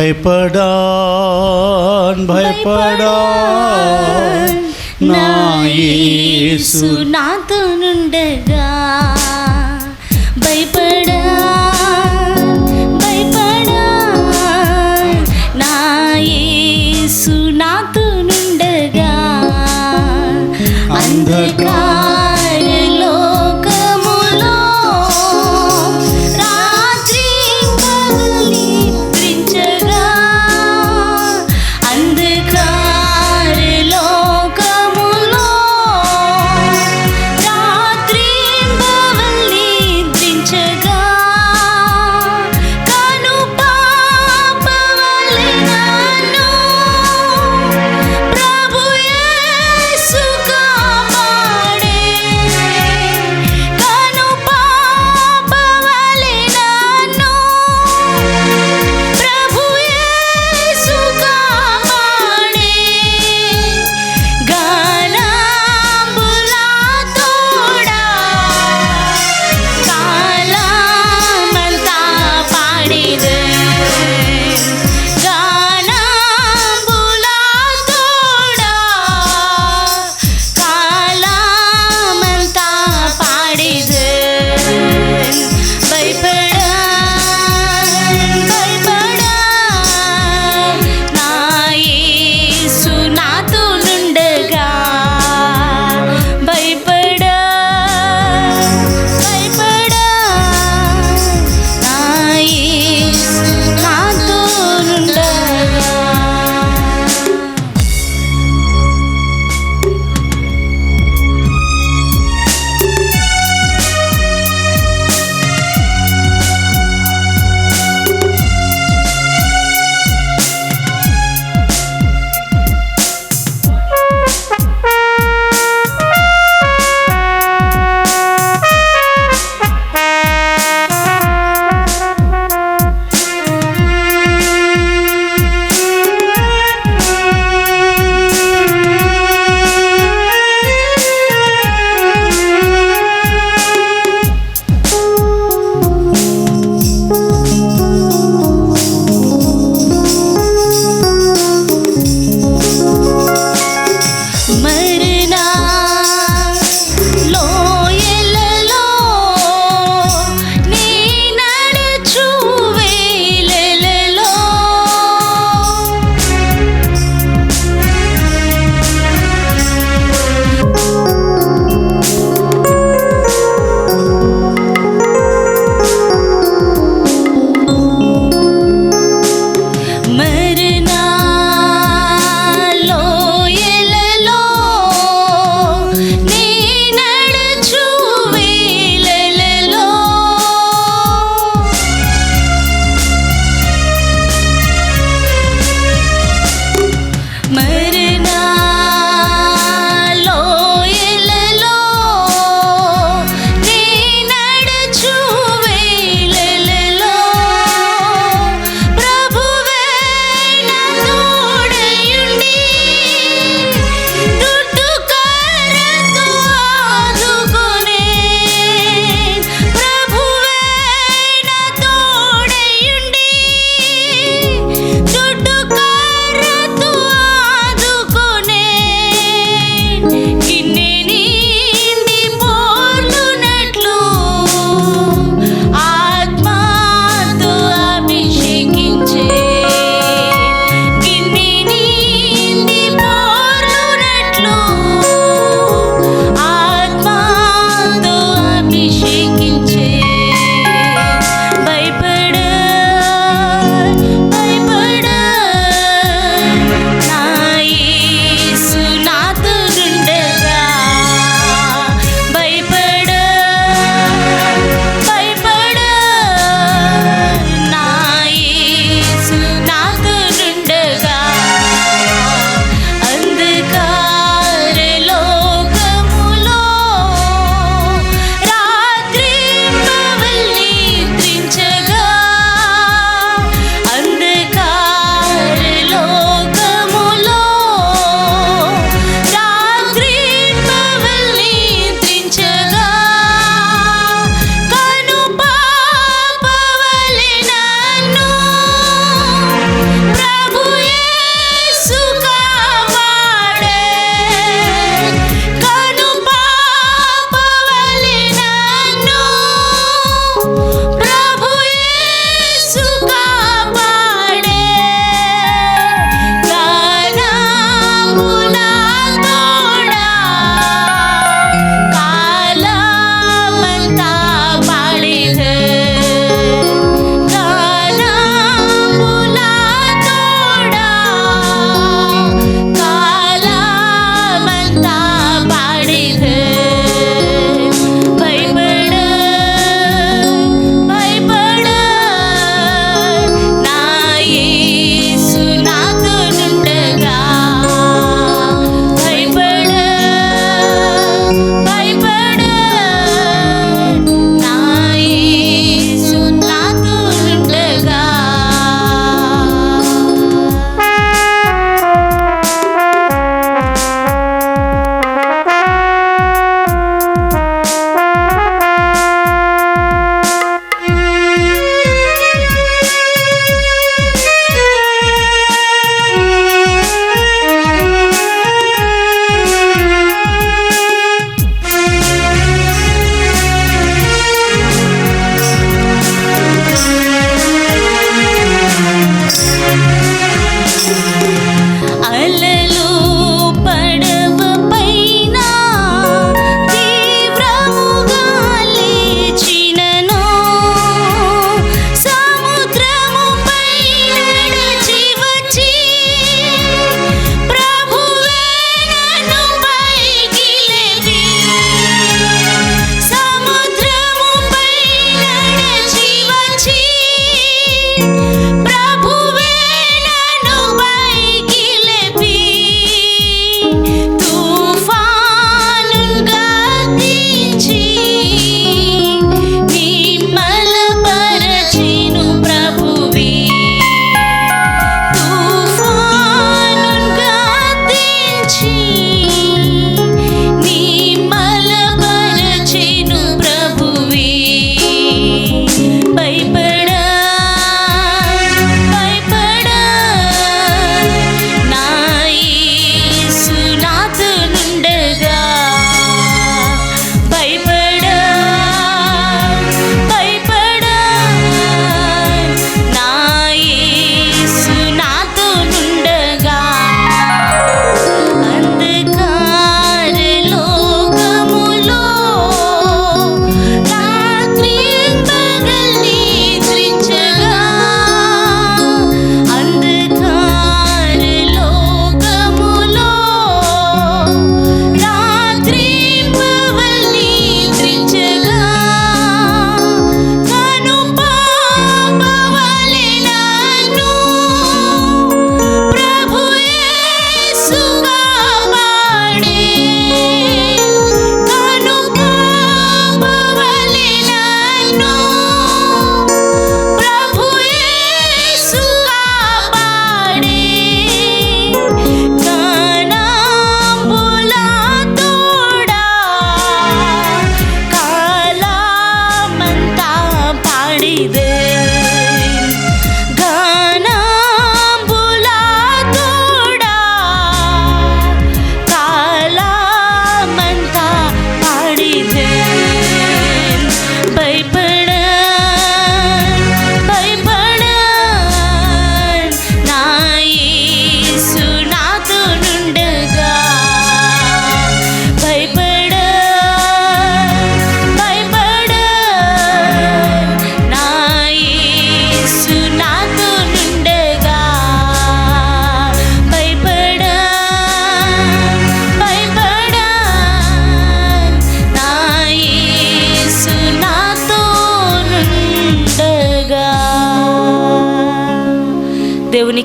భయపడాన్ నా యేసు నాతో నుండగా నా యేసు నాతో నుండగా అంధకార లోకములో రాత్రి పగలి నిద్రించగా అంధకార లోకములో రాత్రి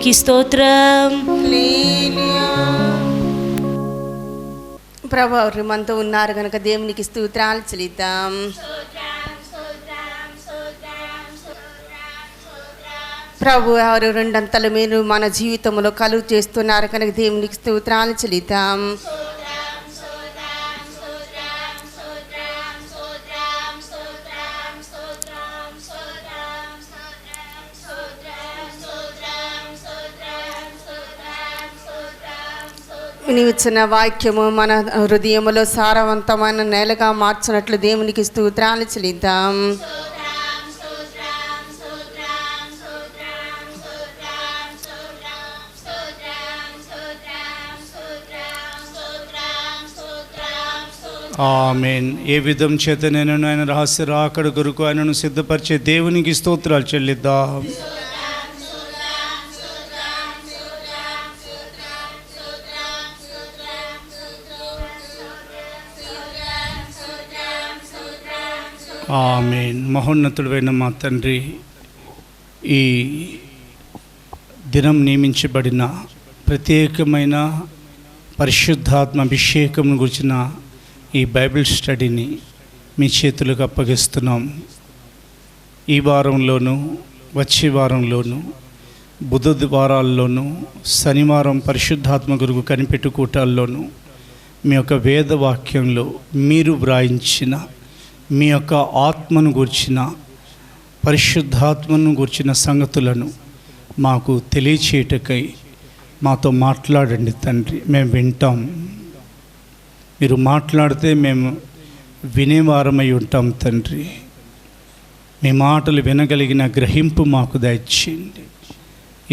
దేవునికి స్తోత్రం. ప్రభు ఎవరు మనతో ఉన్నారు కనుక దేవునికి స్తోత్రాలు చెల్లిద్దాం. ప్రభు ఎవరు రెండంతల మీరు మన జీవితంలో కలుగు చేస్తున్నారు కనుక దేవునికి స్తోత్రాలు చెల్లిద్దాం. వినివిచ్చిన వాక్యము మన హృదయములో సారవంతమైన నేలగా మార్చినట్లు దేవునికి స్తోత్రాలు చెల్లిద్దాం. ఆమేన్. ఏ విధం చేత నేను ఆయన రహస్య రాకడ కొరకు ఆయనను సిద్ధపరిచే దేవునికి స్తోత్రాలు చెల్లిద్దాం. ఆమేన్. మహోన్నతుడైన మా తండ్రి, ఈ దినం నియమించబడిన ప్రత్యేకమైన పరిశుద్ధాత్మ అభిషేకం గురించిన ఈ బైబిల్ స్టడీని మీ చేతులకు అప్పగిస్తున్నాం. ఈ వారంలోనూ వచ్చే వారంలోనూ బుధవారాల్లోనూ శనివారం పరిశుద్ధాత్మ గురువు కనిపెట్టు కూటాల్లోనూ మీ యొక్క వేదవాక్యంలో మీరు వ్రాయించిన మీ యొక్క ఆత్మను గూర్చిన పరిశుద్ధాత్మను గూర్చిన సంగతులను మాకు తెలియచేయటకై మాతో మాట్లాడండి తండ్రి. మేము వింటాం. మీరు మాట్లాడితే మేము వినేవారమై ఉంటాం తండ్రి. మీ మాటలు వినగలిగిన గ్రహింపు మాకు దయచేయండి.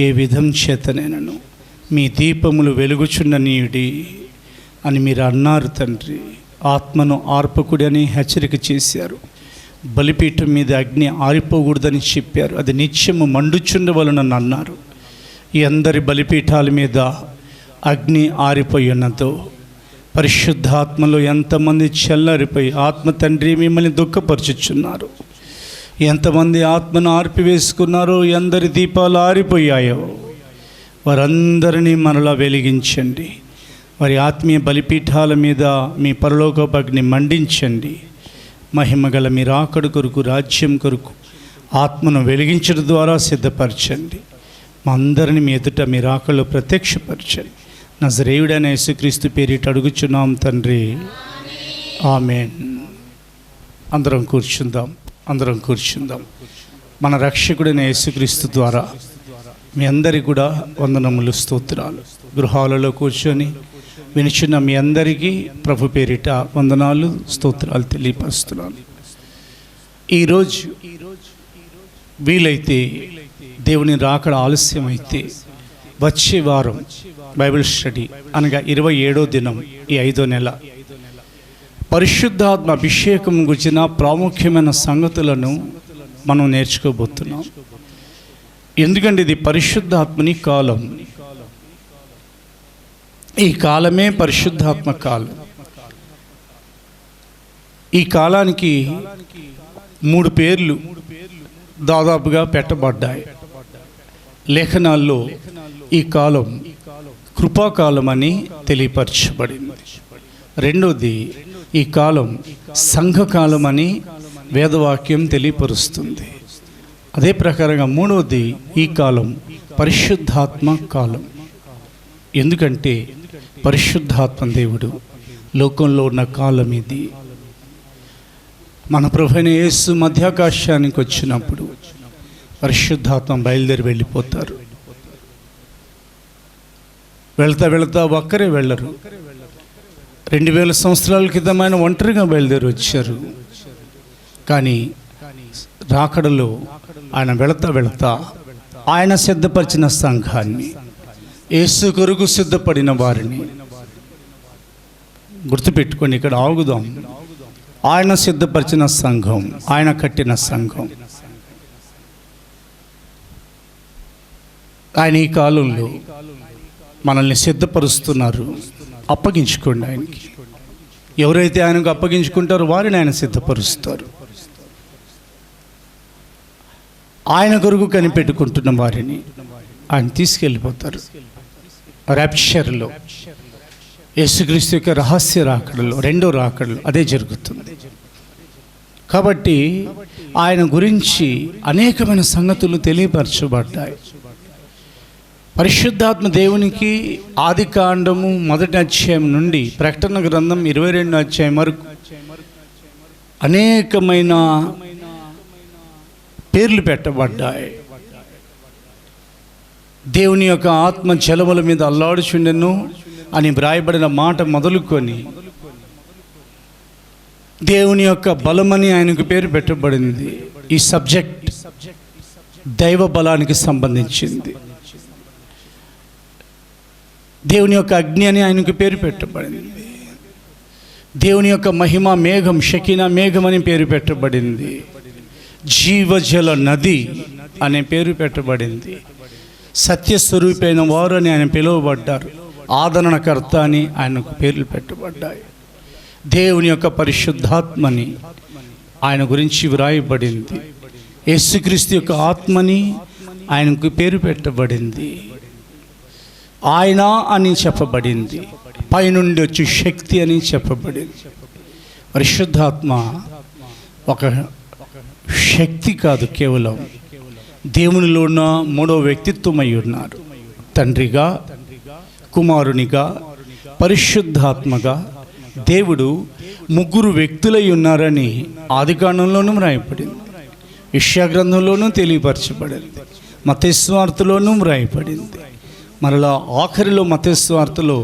ఏ విధం చేతనైనను మీ దీపములు వెలుగుచుండనీయుడి అని మీరు అన్నారు తండ్రి. ఆత్మను ఆర్పకుడని హెచ్చరిక చేశారు. బలిపీఠం మీద అగ్ని ఆరిపోకూడదని చెప్పారు. అది నిత్యము మండుచుండవలనని అన్నారు. ఈ అందరి బలిపీఠాల మీద అగ్ని ఆరిపోయి ఉన్నదో పరిశుద్ధాత్మలో ఎంతమంది చల్లారిపోయి ఆత్మ తండ్రి మిమ్మల్ని దుఃఖపరుచుచున్నారు, ఎంతమంది ఆత్మను ఆర్పివేసుకున్నారో, ఎందరి దీపాలు ఆరిపోయాయో వారందరినీ మనలా వెలిగించండి. వారి ఆత్మీయ బలిపీఠాల మీద మీ పరలోకపు అగ్ని మండించండి. మహిమగల మీ రాకడ కొరకు, రాజ్యం కొరకు ఆత్మను వెలిగించడం ద్వారా సిద్ధపరచండి. మా అందరిని మీ ఎదుట మీ రాకడలో ప్రత్యక్షపరచండి. నజరేయుడైన యేసుక్రీస్తు పేరిట అడుగుచున్నాం తండ్రి. ఆమేన్. అందరం కూర్చుందాం. మన రక్షకుడైన యేసుక్రీస్తు ద్వారా మీ అందరికీ కూడా వందనములు, స్తోత్రాలు. గృహాలలో కూర్చొని వినిచున్న మీ అందరికీ ప్రభు పేరిట వందనాలు, స్తోత్రాలు తెలియపరుస్తున్నాను. ఈరోజు వీలైతే దేవుని రాకడ ఆలస్యమైతే వచ్చే వారం బైబిల్ స్టడీ అనగా 27వ దినం ఈ 5వ నెల పరిశుద్ధాత్మ అభిషేకం గురించిన ప్రాముఖ్యమైన సంగతులను మనం నేర్చుకోబోతున్నాం. ఎందుకంటే ఇది పరిశుద్ధాత్మని కాలం. ఈ కాలమే పరిశుద్ధాత్మ కాలం. ఈ కాలానికి 3 పేర్లు దాదాపుగా పెట్టబడ్డాయి లేఖనాల్లో. ఈ కాలం కృపాకాలం అని తెలియపరచబడింది. రెండోది, ఈ కాలం సంఘకాలం అని వేదవాక్యం తెలియపరుస్తుంది. అదే ప్రకారంగా మూడవది, ఈ కాలం పరిశుద్ధాత్మ కాలం. ఎందుకంటే పరిశుద్ధాత్మ దేవుడు లోకంలో ఉన్న కాలం ఇది. మన ప్రభువైన యేసు మధ్యాకాశానికి వచ్చినప్పుడు పరిశుద్ధాత్మ బయలుదేరి వెళ్ళిపోతారు. వెళ్తా ఒక్కరే వెళ్ళరు. 2000 సంవత్సరాల క్రితం ఆయన ఒంటరిగా బయలుదేరి వచ్చారు. కానీ రాకడలో ఆయన వెళతా ఆయన సిద్ధపరిచిన సంఘాన్ని, యేసు కొరకు సిద్ధపడిన వారిని గుర్తుపెట్టుకొని ఇక్కడ ఆగుదాం. ఆయన సిద్ధపరిచిన సంఘం, ఆయన కట్టిన సంఘం. ఆయన ఈ కాలంలో మనల్ని సిద్ధపరుస్తున్నారు. అప్పగించుకోండి ఆయనకి. ఎవరైతే ఆయనకు అప్పగించుకుంటారో వారిని ఆయన సిద్ధపరుస్తారు. ఆయన కొరకు కనిపెట్టుకుంటున్న వారిని ఆయన తీసుకెళ్ళిపోతారు. ర్యాప్చర్లో, యేసుక్రీస్తు యొక్క రహస్య రాకడలో, రెండో రాకడలో అదే జరుగుతుంది. కాబట్టి ఆయన గురించి అనేకమైన సంగతులు తెలియపరచబడ్డాయి. పరిశుద్ధాత్మ దేవునికి ఆది కాండము 1వ అధ్యాయం నుండి ప్రకటన గ్రంథం 22వ అధ్యాయం వరకు అనేకమైన పేర్లు పెట్టబడ్డాయి. దేవుని యొక్క ఆత్మ జలముల మీద అల్లాడుచుండెను అని వ్రాయబడిన మాట మొదలుకొని దేవుని యొక్క బలమని ఆయనకు పేరు పెట్టబడింది. ఈ సబ్జెక్ట్ దైవ బలానికి సంబంధించింది. దేవుని యొక్క అగ్ని అని ఆయనకు పేరు పెట్టబడింది. దేవుని యొక్క మహిమ మేఘం, షకీనా మేఘం అని పేరు పెట్టబడింది. జీవజల నది అనే పేరు పెట్టబడింది. సత్యస్వరూపైన వారు అని ఆయన పిలువబడ్డారు. ఆదరణకర్త అని ఆయనకు పేర్లు పెట్టబడ్డాయి. దేవుని యొక్క పరిశుద్ధాత్మని ఆయన గురించి వ్రాయబడింది. యేసుక్రీస్తు యొక్క ఆత్మని ఆయనకు పేరు పెట్టబడింది. ఆయన అని చెప్పబడింది. పైనుండి వచ్చి శక్తి అని చెప్పబడింది. పరిశుద్ధాత్మ ఒక శక్తి కాదు, కేవలం దేవునిలో ఉన్న మూడో వ్యక్తిత్వమై ఉన్నారు. తండ్రిగా, కుమారునిగా, పరిశుద్ధాత్మగా దేవుడు ముగ్గురు వ్యక్తులై ఉన్నారని ఆదికాండంలోనూ రాయబడింది. యెషయా గ్రంథంలోనూ తెలియపరచబడింది. మత్తయి సువార్తలోనూ రాయబడింది. మరలా ఆఖరిలో మత్తయి సువార్తలో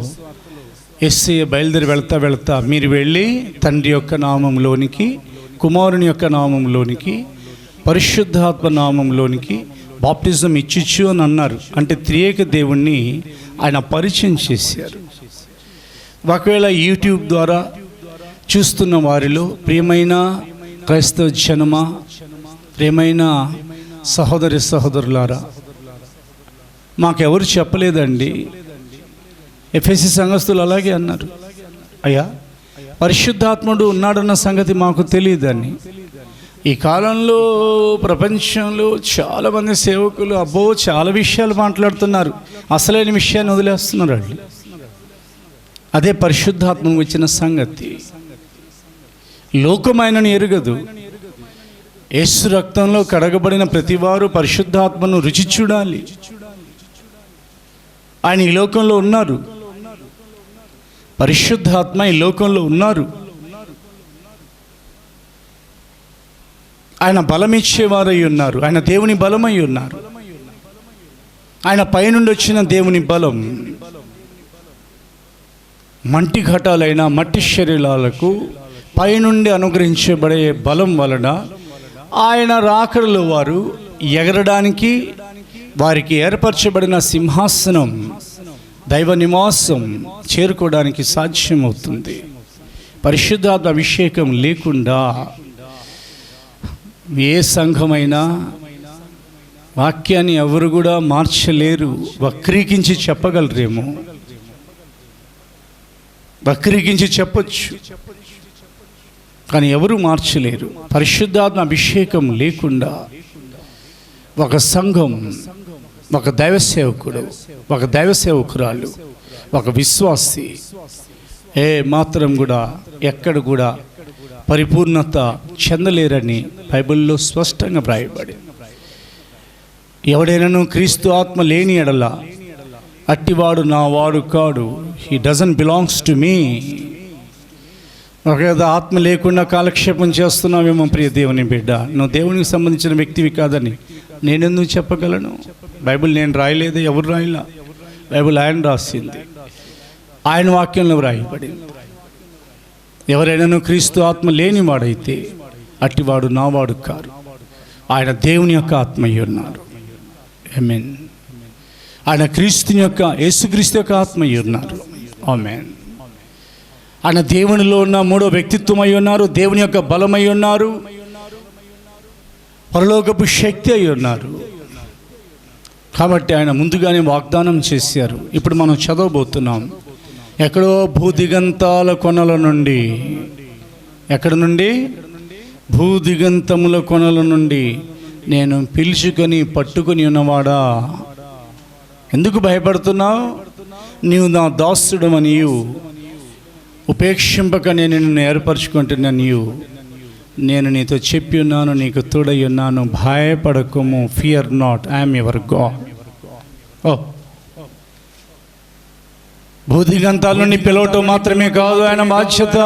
యేసయ్య బయలుదేరి వెళ్తా మీరు వెళ్ళి తండ్రి యొక్క నామంలోనికి, కుమారుని యొక్క నామంలోనికి, పరిశుద్ధాత్మ నామంలోనికి బాప్టిజం ఇచ్చిచ్చు అని అన్నారు. అంటే త్రియేక దేవుణ్ణి ఆయన పరిచయం చేశారు. ఒకవేళ యూట్యూబ్ ద్వారా చూస్తున్న వారిలో ప్రియమైన క్రైస్తవ జనమ, ప్రియమైన సహోదరి సహోదరులారా, మాకెవరు చెప్పలేదండి. ఎఫెసీ సంఘస్థులు అలాగే అన్నారు, అయ్యా పరిశుద్ధాత్ముడు ఉన్నాడన్న సంగతి మాకు తెలియదని. ఈ కాలంలో ప్రపంచంలో చాలామంది సేవకులు చాలా విషయాలు మాట్లాడుతున్నారు, అసలైన విషయాన్ని వదిలేస్తున్నారు. వాళ్ళు అదే పరిశుద్ధాత్మ వచ్చిన సంగతి. లోకమైనను ఎరుగదు. యేసు రక్తంలో కడగబడిన ప్రతివారు పరిశుద్ధాత్మను రుచి చూడాలి. ఆయన ఈ లోకంలో ఉన్నారు. పరిశుద్ధాత్మ ఈ లోకంలో ఉన్నారు. ఆయన బలమిచ్చేవారై ఉన్నారు. ఆయన దేవుని బలమై ఉన్నారు. ఆయన పైనుండి వచ్చిన దేవుని బలం మంటి ఘటాలైన మట్టి శరీరాలకు పైనుండి అనుగ్రహించబడే బలం వలన ఆయన రాకడలో వారు ఎగరడానికి, వారికి ఏర్పరచబడిన సింహాసనం, దైవ నివాసం చేరుకోవడానికి సాధ్యమవుతుంది. పరిశుద్ధాత్మ అభిషేకం లేకుండా ఏ సంఘమైనా వాక్యాన్ని ఎవరు కూడా మార్చలేరు. వక్రీకించి చెప్పగలరేమో, వక్రీకించి చెప్పొచ్చు, కానీ ఎవరు మార్చలేరు. పరిశుద్ధాత్మ అభిషేకం లేకుండా ఒక సంఘం, ఒక దైవ సేవకుడు, ఒక దైవ సేవకురాలు, ఒక విశ్వాసి మాత్రం కూడా ఎక్కడ కూడా పరిపూర్ణత చెందలేరని బైబిల్లో స్పష్టంగా వ్రాయబడి, ఎవడైనాను క్రీస్తు ఆత్మ లేని ఎడల అట్టివాడు నా వాడు కాడు. He doesn't belongs to me. ఒకవేళ ఆత్మ లేకుండా కాలక్షేపం చేస్తున్నావేమో ప్రియ దేవుని బిడ్డ, నువ్వు దేవునికి సంబంధించిన వ్యక్తివి కాదని నేనెందుకు చెప్పగలను? బైబిల్ నేను రాయలేదు, ఎవరు రాయలా. బైబిల్ ఆయన రాసింది, ఆయన వాక్యంలో వ్రాయబడింది. ఎవరైనాను క్రీస్తు ఆత్మ లేనివాడైతే అట్టివాడు నావాడు కారు. ఆయన దేవుని యొక్క ఆత్మయ్య ఉన్నారు. ఆమేన్. ఆయన క్రీస్తుని యొక్క, యేసుక్రీస్తు యొక్క ఆత్మయ్య ఉన్నారు. ఆమేన్. ఆయన దేవునిలో ఉన్న మూడో వ్యక్తిత్వం అయి ఉన్నారు. దేవుని యొక్క బలమై ఉన్నారు. పరలోకపు శక్తి అయి ఉన్నారు. కాబట్టి ఆయన ముందుగానే వాగ్దానం చేశారు. ఇప్పుడు మనం చదవబోతున్నాం. ఎక్కడో భూదిగంతాల కొనల నుండి, ఎక్కడ నుండి? భూదిగంతముల కొనల నుండి నేను పిలుచుకొని పట్టుకొని ఉన్నవాడా ఎందుకు భయపడుతున్నావు? నీవు నా దాసుడమనియు ఉపేక్షింపక నేను నిన్ను ఏర్పరచుకుంటున్నా. నేను నీతో చెప్పి ఉన్నాను, నీకు తోడై ఉన్నాను, భయపడకము. Fear not, I'm your God. భూదిగంతాల నుండి పిలవటం మాత్రమే కాదు ఆయన బాధ్యత.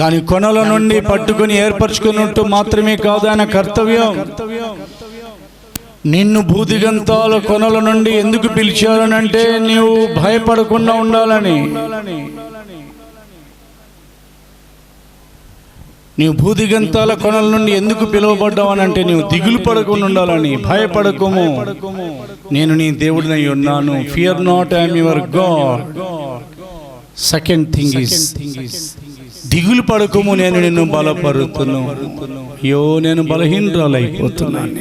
దాని కొనల నుండి పట్టుకుని ఏర్పరచుకున్నట్టు మాత్రమే కాదు ఆయన కర్తవ్యం. నిన్ను భూదిగంతాల కొనల నుండి ఎందుకు పిలిచారనంటే నీవు భయపడకుండా ఉండాలని. నీవు భూదిగంతాల కొనల నుండి ఎందుకు పిలువబడ్డావనంటే నీవు దిగులు పడకుండా ఉండాలని. భయపడకము, నేను నీ దేవుడినై ఉన్నాను. Fear not, I'm your God. Second thing is, దిగులు పడకము, నేను నిన్ను బలపరుతున్నాను. అయ్యో నేను బలహీనరాలైపోతున్నాను.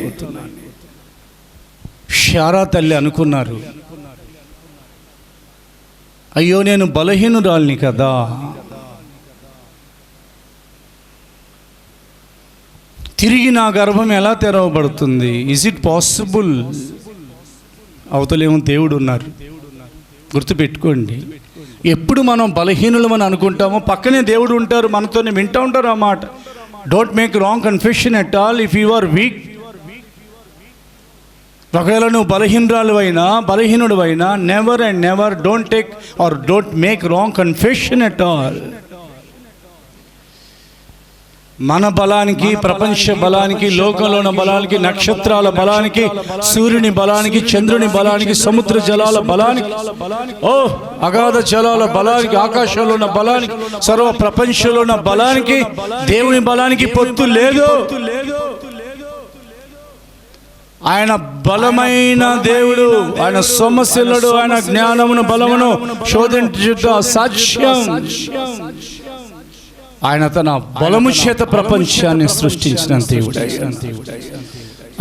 శారా తల్లి అనుకున్నారు, అయ్యో నేను బలహీనురాలిని కదా, తిరిగి నా గర్భం ఎలా తెరవబడుతుంది? Is it possible? అవతలేమో దేవుడు ఉన్నారు. గుర్తుపెట్టుకోండి, ఎప్పుడు మనం బలహీనులమని అనుకుంటామో పక్కనే దేవుడు ఉంటారు, మనతోనే వింటూ ఉంటారు ఆ మాట. Don't make wrong confession at all if you are weak. ఒకవేళ నువ్వు బలహీనుడు అయినా never and never don't take or don't make wrong confession at all. మన బలానికి, ప్రపంచ బలానికి, లోకంలో ఉన్న బలానికి, నక్షత్రాల బలానికి, సూర్యుని బలానికి, చంద్రుని బలానికి, సముద్ర జలాల బలానికి, అగాధ జలాల బలానికి, ఆకాశంలో ఉన్న బలానికి, సర్వ ప్రపంచంలో ఉన్న బలానికి, దేవుని బలానికి పొత్తు లేదు. ఆయన బలమైన దేవుడు, ఆయన సొమ్మశిల్లుడు, ఆయన జ్ఞానమును బలమును శోధించుట సాక్ష్యం. ఆయన తన బలము చేత ప్రపంచాన్ని సృష్టించిన దేవుడు.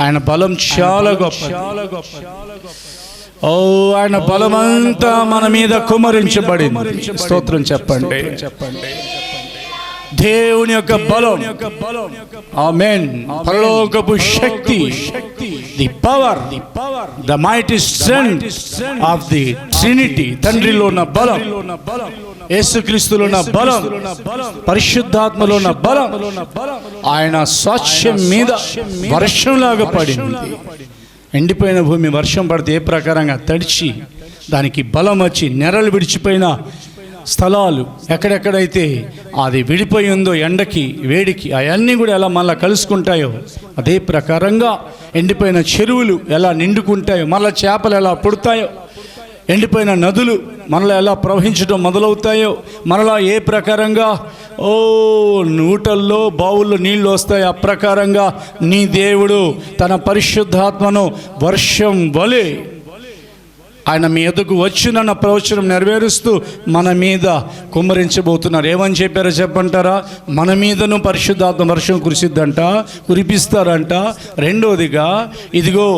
ఆయన బలం చాలా గొప్ప. ఆయన బలమంతా మన మీద కుమ్మరించబడింది. స్తోత్రం చెప్పండి. దేవుని యొక్క బలం, ఆమేన్. పరలోకపు శక్తి, the power, the mighty strength of the Trinity. తండ్రిలో ఉన్న బలం, యేసుక్రీస్తులో ఉన్న బలం, పరిశుద్ధాత్మలో ఉన్న బలం ఆయన సాక్ష్యం మీద వర్షంలాగా పడింది. ఎండిపోయిన భూమి వర్షం పడితే ఏ ప్రకారంగా తడిచి దానికి బలం వచ్చి నెరలు విడిచిపోయిన స్థలాలు ఎక్కడెక్కడైతే అది విడిపోయి ఉందో ఎండకి వేడికి అవన్నీ కూడా ఎలా మళ్ళీ కలుసుకుంటాయో అదే ప్రకారంగా ఎండిపోయిన చెరువులు ఎలా నిండుకుంటాయో, మళ్ళీ చేపలు ఎలా పుడతాయో, ఎండిపోయిన నదులు మనలో ఎలా ప్రవహించడం మొదలవుతాయో, మనలో ఏ ప్రకారంగా నూటల్లో బావుల్లో నీళ్లు వస్తాయి, ఆ ప్రకారంగా నీ దేవుడు తన పరిశుద్ధాత్మను వర్షం వలె ఆయన మీ ఎదుగు వచ్చిన ప్రవచనం నెరవేరుస్తూ మన మీద కుమ్మరించబోతున్నారు. ఏమని చెప్పారో చెప్పంటారా? మన మీదను పరిశుద్ధాత్మ వర్షం కురిపిస్తారంట. రెండోదిగా, ఇదిగో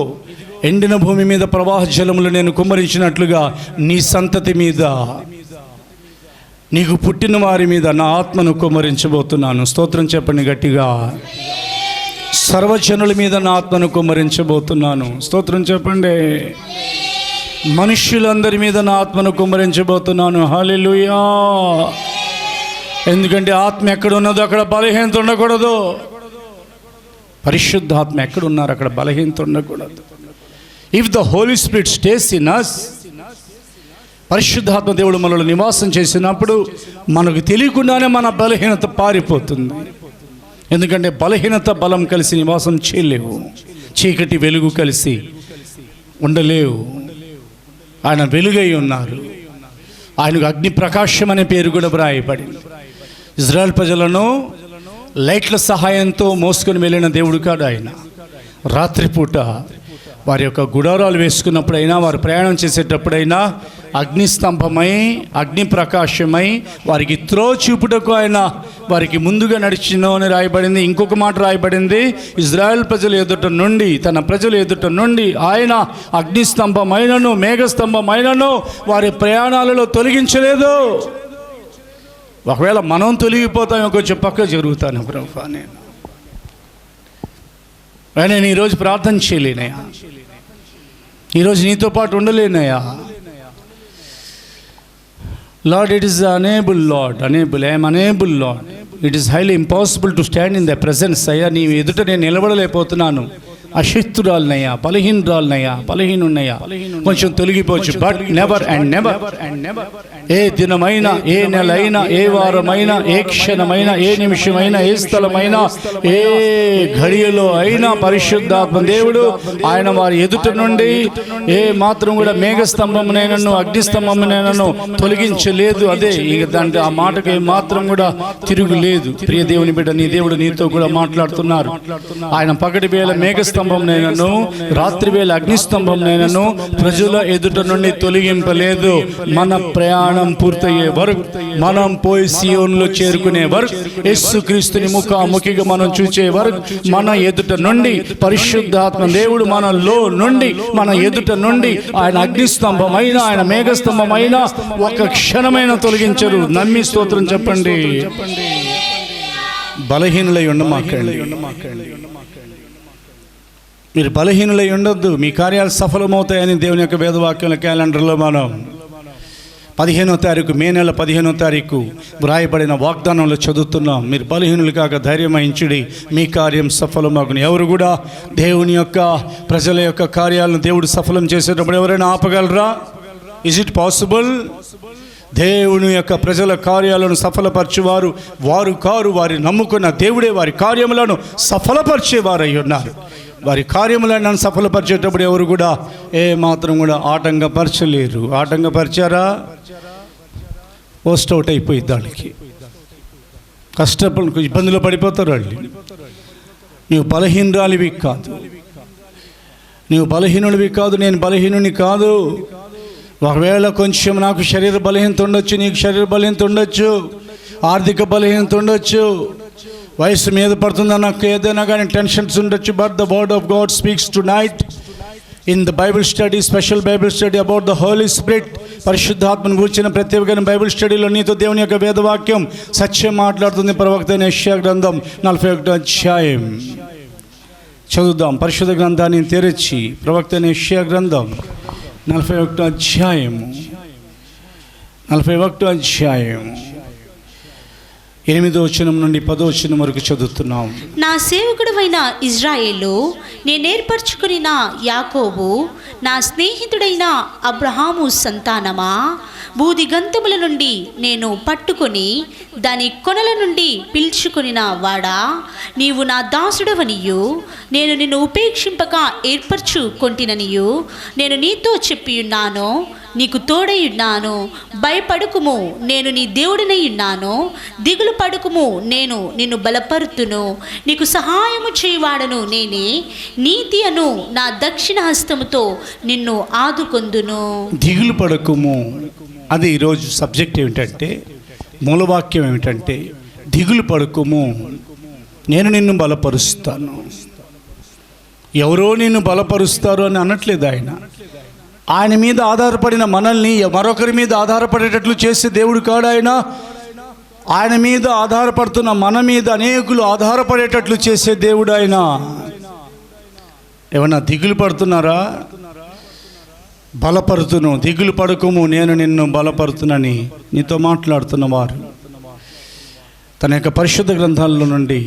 ఎండిన భూమి మీద ప్రవాహ జలములు నేను కుమ్మరించినట్లుగా నీ సంతతి మీద, నీకు పుట్టిన వారి మీద నా ఆత్మను కుమ్మరించబోతున్నాను. స్తోత్రం చెప్పండి గట్టిగా. సర్వజనుల మీద నా ఆత్మను కుమ్మరించబోతున్నాను. స్తోత్రం చెప్పండి. మనుష్యులందరి మీద నా ఆత్మను కుమ్మరించబోతున్నాను. హల్లెలూయా. ఎందుకంటే ఆత్మ ఎక్కడున్నదో అక్కడ బలహీనత ఉండకూడదు. పరిశుద్ధాత్మ ఎక్కడున్నారు అక్కడ బలహీనత ఉండకూడదు. If the Holy Spirit stays in us, పరిశుద్ధాత్మ దేవుడు మనలో నివాసం చేసినప్పుడు మనకు తెలియకుండానే మన బలహీనత పారిపోతుంది. ఎందుకంటే బలహీనత బలం కలిసి నివాసం చేయలేవు, చీకటి వెలుగు కలిసి ఉండలేవు. ఆయన వెలుగై ఉన్నారు. ఆయనకు అగ్ని ప్రకాశం అనే పేరు కూడా వ్రాయబడింది. ఇజ్రాయెల్ ప్రజలను లైట్ల సహాయంతో మోసుకొని వెళ్ళిన దేవుడు కాదు ఆయన. రాత్రిపూట వారి యొక్క గుడారాలు వేసుకున్నప్పుడైనా, వారు ప్రయాణం చేసేటప్పుడైనా అగ్నిస్తంభమై, అగ్ని ప్రకాశమై వారికి త్రో చూపుటకు ఆయన వారికి ముందుగా నడిచినో అని రాయబడింది. ఇంకొక మాట రాయబడింది, ఇజ్రాయెల్ ప్రజల ఎదుట నుండి, తన ప్రజల ఎదుట నుండి ఆయన అగ్నిస్తంభమైనను మేఘస్తంభమైనను వారి ప్రయాణాలలో తొలగించలేదు. ఒకవేళ మనం తొలగిపోతామో కొంచెం పక్క జరుగుతాను ప్రభా. నేను ఈరోజు ప్రార్థన చేయలేనయా, ఈరోజు నీతో పాటు ఉండలేనయ్యా. Lord, it is unable Lord, unable, I'm unable Lord. It is highly impossible to stand in the presence. అయ్యా, నీ ఎదుట నేను నిలబడలేకపోతున్నాను. అశక్తురాలనయ్యా, బలహీనురాలనయ్యా, బలహీనున్నయ్యా, కొంచెం తొలగిపోవచ్చు. బట్ నెవర్ అండ్ నెవర్, ఏ దినమైనా, ఏ నెలైనా, ఏ వారమైనా, ఏ క్షణమైనా, ఏ నిమిషమైనా, ఏ స్థలమైనా, ఏ ఘడియలో అయినా పరిశుద్ధాత్మ దేవుడు ఆయన వారి ఎదుట నుండి ఏ మాత్రం కూడా మేఘస్తంభమునైనను అగ్నిస్తంభమునైనను తొలగించలేదు. అదే ఇక దాంట్లో ఆ మాటకు ఏ మాత్రం కూడా తిరుగులేదు. ప్రియ దేవుని బిడ్డ, నీ దేవుడు నీతో కూడా మాట్లాడుతున్నారు. ఆయన పగటి వేళ మేఘస్తంభంనైనను రాత్రి వేళ అగ్నిస్తంభంనైనను ప్రజల ఎదుట నుండి తొలగింపలేదు. మన ప్రయాణం పూర్తయ్యే వరకు, మనం పోయి సియోనులో చేరుకునే వరకు, యేసుక్రీస్తుని ముఖాముఖిగా మనం చూసే వరకు, మన ఎదుట నుండి పరిశుద్ధాత్మ దేవుడు మనలో నుండి, మన ఎదుట నుండి ఆయన అగ్నిస్తంభమైన, ఆయన మేఘస్తంభమైన ఒక క్షణమైన తొలగించరు. నమ్మి స్తోత్రం చెప్పండి. బలహీనులై ఉండమాకండి. మీరు బలహీనులై ఉండొద్దు. మీ కార్యాలు సఫలమవుతాయని దేవుని యొక్క వేదవాక్యాల క్యాలెండర్లో మనం 15వ తారీఖు, మే నెల 15వ తారీఖు వ్రాయబడిన వాగ్దానంలో చదువుతున్నాం. మీరు బలహీనులు కాక ధైర్యం వహించుడి, మీ కార్యం సఫలమగును. ఎవరు కూడా దేవుని యొక్క ప్రజల యొక్క కార్యాలను దేవుడు సఫలం చేసేటప్పుడు ఎవరైనా ఆపగలరా? Is it possible? దేవుని యొక్క ప్రజల కార్యాలను సఫలపరిచేవారు వారు కారు, వారి నమ్ముకున్న దేవుడే వారి కార్యములను సఫలపరిచేవారై ఉన్నారు. వారి కార్యములను సఫలపరిచేటప్పుడు ఎవరు కూడా ఏ మాత్రం కూడా ఆటంకపరచలేరు. ఆటంకపరిచారా, పోస్ట్ అవుట్ అయిపోయి దానికి కష్టపడి ఇబ్బందులు పడిపోతారు వాళ్ళు. నీవు బలహీనురాలివి కాదు, నీవు బలహీనుడివి కాదు, నేను బలహీనుని కాదు. ఒకవేళ కొంచెం నాకు శరీర బలహీనత ఉండొచ్చు, నీకు శరీర బలహీనత ఉండొచ్చు, ఆర్థిక బలహీనత ఉండొచ్చు, వయసు మీద పడుతుందని నాకు ఏదైనా కానీ టెన్షన్స్ ఉండొచ్చు. But the word of God speaks tonight in the Bible study, special Bible study about the Holy Spirit. పరిశుద్ధాత్మను కూర్చిన ప్రత్యేకమైన బైబిల్ స్టడీలో నీతో దేవుని యొక్క వేదవాక్యం సత్యం మాట్లాడుతుంది. ప్రవక్త అయిన యెషయా గ్రంథం 41వ అధ్యాయం చదువుదాం. పరిశుద్ధ గ్రంథాన్ని తెరచి ప్రవక్త అయిన యెషయా గ్రంథం 41వ అధ్యాయము 41వ అధ్యాయం 8వ వచనం నుండి 10వ వచనం వరకు చదువుతున్నాం. నా సేవకుడవైన ఇజ్రాయేలు, నేనేర్పరచుకుని నా యాకోబు, నా స్నేహితుడైన అబ్రహాము సంతానమా, భూదిగంతముల నుండి నేను పట్టుకొని దాని కొనల నుండి పిలుచుకొనిన వాడా, నీవు నా దాసుడవనియు నేను నిన్ను ఉపేక్షింపక ఏర్పరచుకొంటిననియు నేను నీతో చెప్పియున్నాను. నీకు తోడైయున్నాను. భయపడుకుము, నేను నీ దేవుడినై ఉన్నాను. దిగులు పడుకుము, నేను నిన్ను బలపరుతును. నీకు సహాయము చేయువాడను నేనే. నీతి అను నా దక్షిణ హస్తముతో నిన్ను ఆదుకొందును. దిగులు పడకుము. అది ఈరోజు సబ్జెక్ట్ ఏమిటంటే, మూలవాక్యం ఏమిటంటే, దిగులు పడకుము, నేను నిన్ను బలపరుస్తాను. ఎవరో నిన్ను బలపరుస్తారు అని అనట్లేదు ఆయన. ఆయన మీద ఆధారపడిన మనల్ని మరొకరి మీద ఆధారపడేటట్లు చేసే దేవుడు కాడు ఆయన. ఆయన మీద ఆధారపడుతున్న మన మీద అనేకులు ఆధారపడేటట్లు చేసే దేవుడు ఆయన. ఏమన్నా దిగులు పడుతున్నారా? బలపరుతును, దిగులు పడకుము, నేను నిన్ను బలపరుతునని నీతో మాట్లాడుతున్నవారు తన యొక్క పరిశుద్ధ గ్రంథాల నుండి,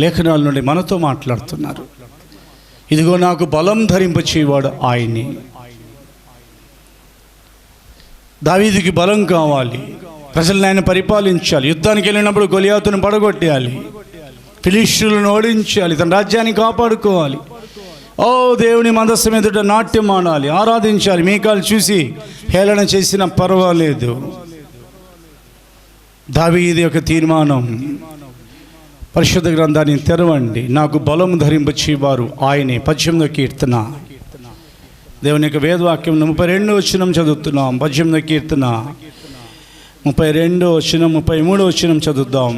లేఖనాల నుండి మనతో మాట్లాడుతున్నారు. ఇదిగో నాకు బలం ధరింపచేవాడు ఆయన్ని. దావీదుకి బలం కావాలి, ప్రజలను ఆయన పరిపాలించాలి, యుద్ధానికి వెళ్ళినప్పుడు గొలియాతును పడగొట్టేయాలి, ఫిలిష్యులను ఓడించాలి, తన రాజ్యాన్ని కాపాడుకోవాలి. ఓ దేవుని మందస్సం ఎదుట నాట్యం ఆడాలి, ఆరాధించాలి. మీకాలు చూసి హేళన చేసినా పర్వాలేదు. దావీదు యొక్క తీర్మానం. పరిశుద్ధ గ్రంథాన్ని తెరవండి. నాకు బలం ధరింపచేవారు ఆయనే. 18వ కీర్తన, దేవుని యొక్క వేదవాక్యం 32వ వచనం చదువుతున్నాం. 18వ కీర్తన 32వ వచనం, 33వ వచనం చదువుదాం.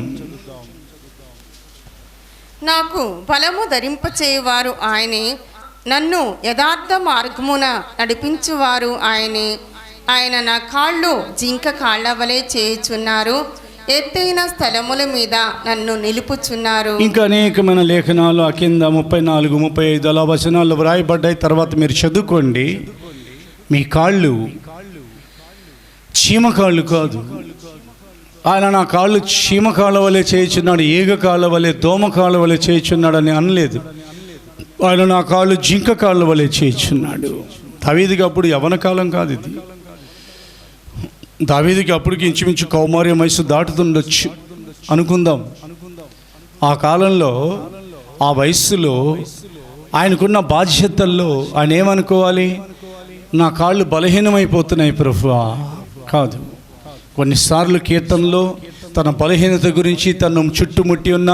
నాకు బలము ధరింపచేయువారు ఆయనే, నన్ను యథార్థ మార్గమున నడిపించువారు ఆయనే. ఆయన నా కాళ్ళు జింక కాళ్ళ వలె చేయుచున్నారు, ఎత్తైన స్థలముల మీద నన్ను నిలుపుచున్నారు. ఇంకా అనేకమైన లేఖనాలు ఆ కింద 34, 35 అలా వచనాలు వ్రాయబడ్డాయి. తర్వాత మీరు చదువుకోండి. మీ కాళ్ళు చీమకాళ్ళు కాదు. ఆయన నా కాళ్ళు చీమకాళ్ళ వలె చేయుచున్నాడు, ఈగ కాళ్ళ వలె, దోమ కాళ్ళ వలె చేయుచున్నాడు అని అనలేదు. ఆయన నా కాళ్ళు జింక కాళ్ళ వలె చేయుచున్నాడు. దావీదుకి అప్పుడు యవన కాలం కాదు ఇది. దావీదుకి అప్పటికి ఇంచుమించు కౌమార్య వయసు దాటుతుండొచ్చు అనుకుందాం. ఆ కాలంలో ఆ వయస్సులో ఆయనకున్న బాధ్యతల్లో ఆయన ఏమనుకోవాలి? నా కాళ్ళు బలహీనమైపోతున్నాయి ప్రభువా కాదు. కొన్నిసార్లు కీర్తనలో తన బలహీనత గురించి, తను చుట్టుముట్టి ఉన్న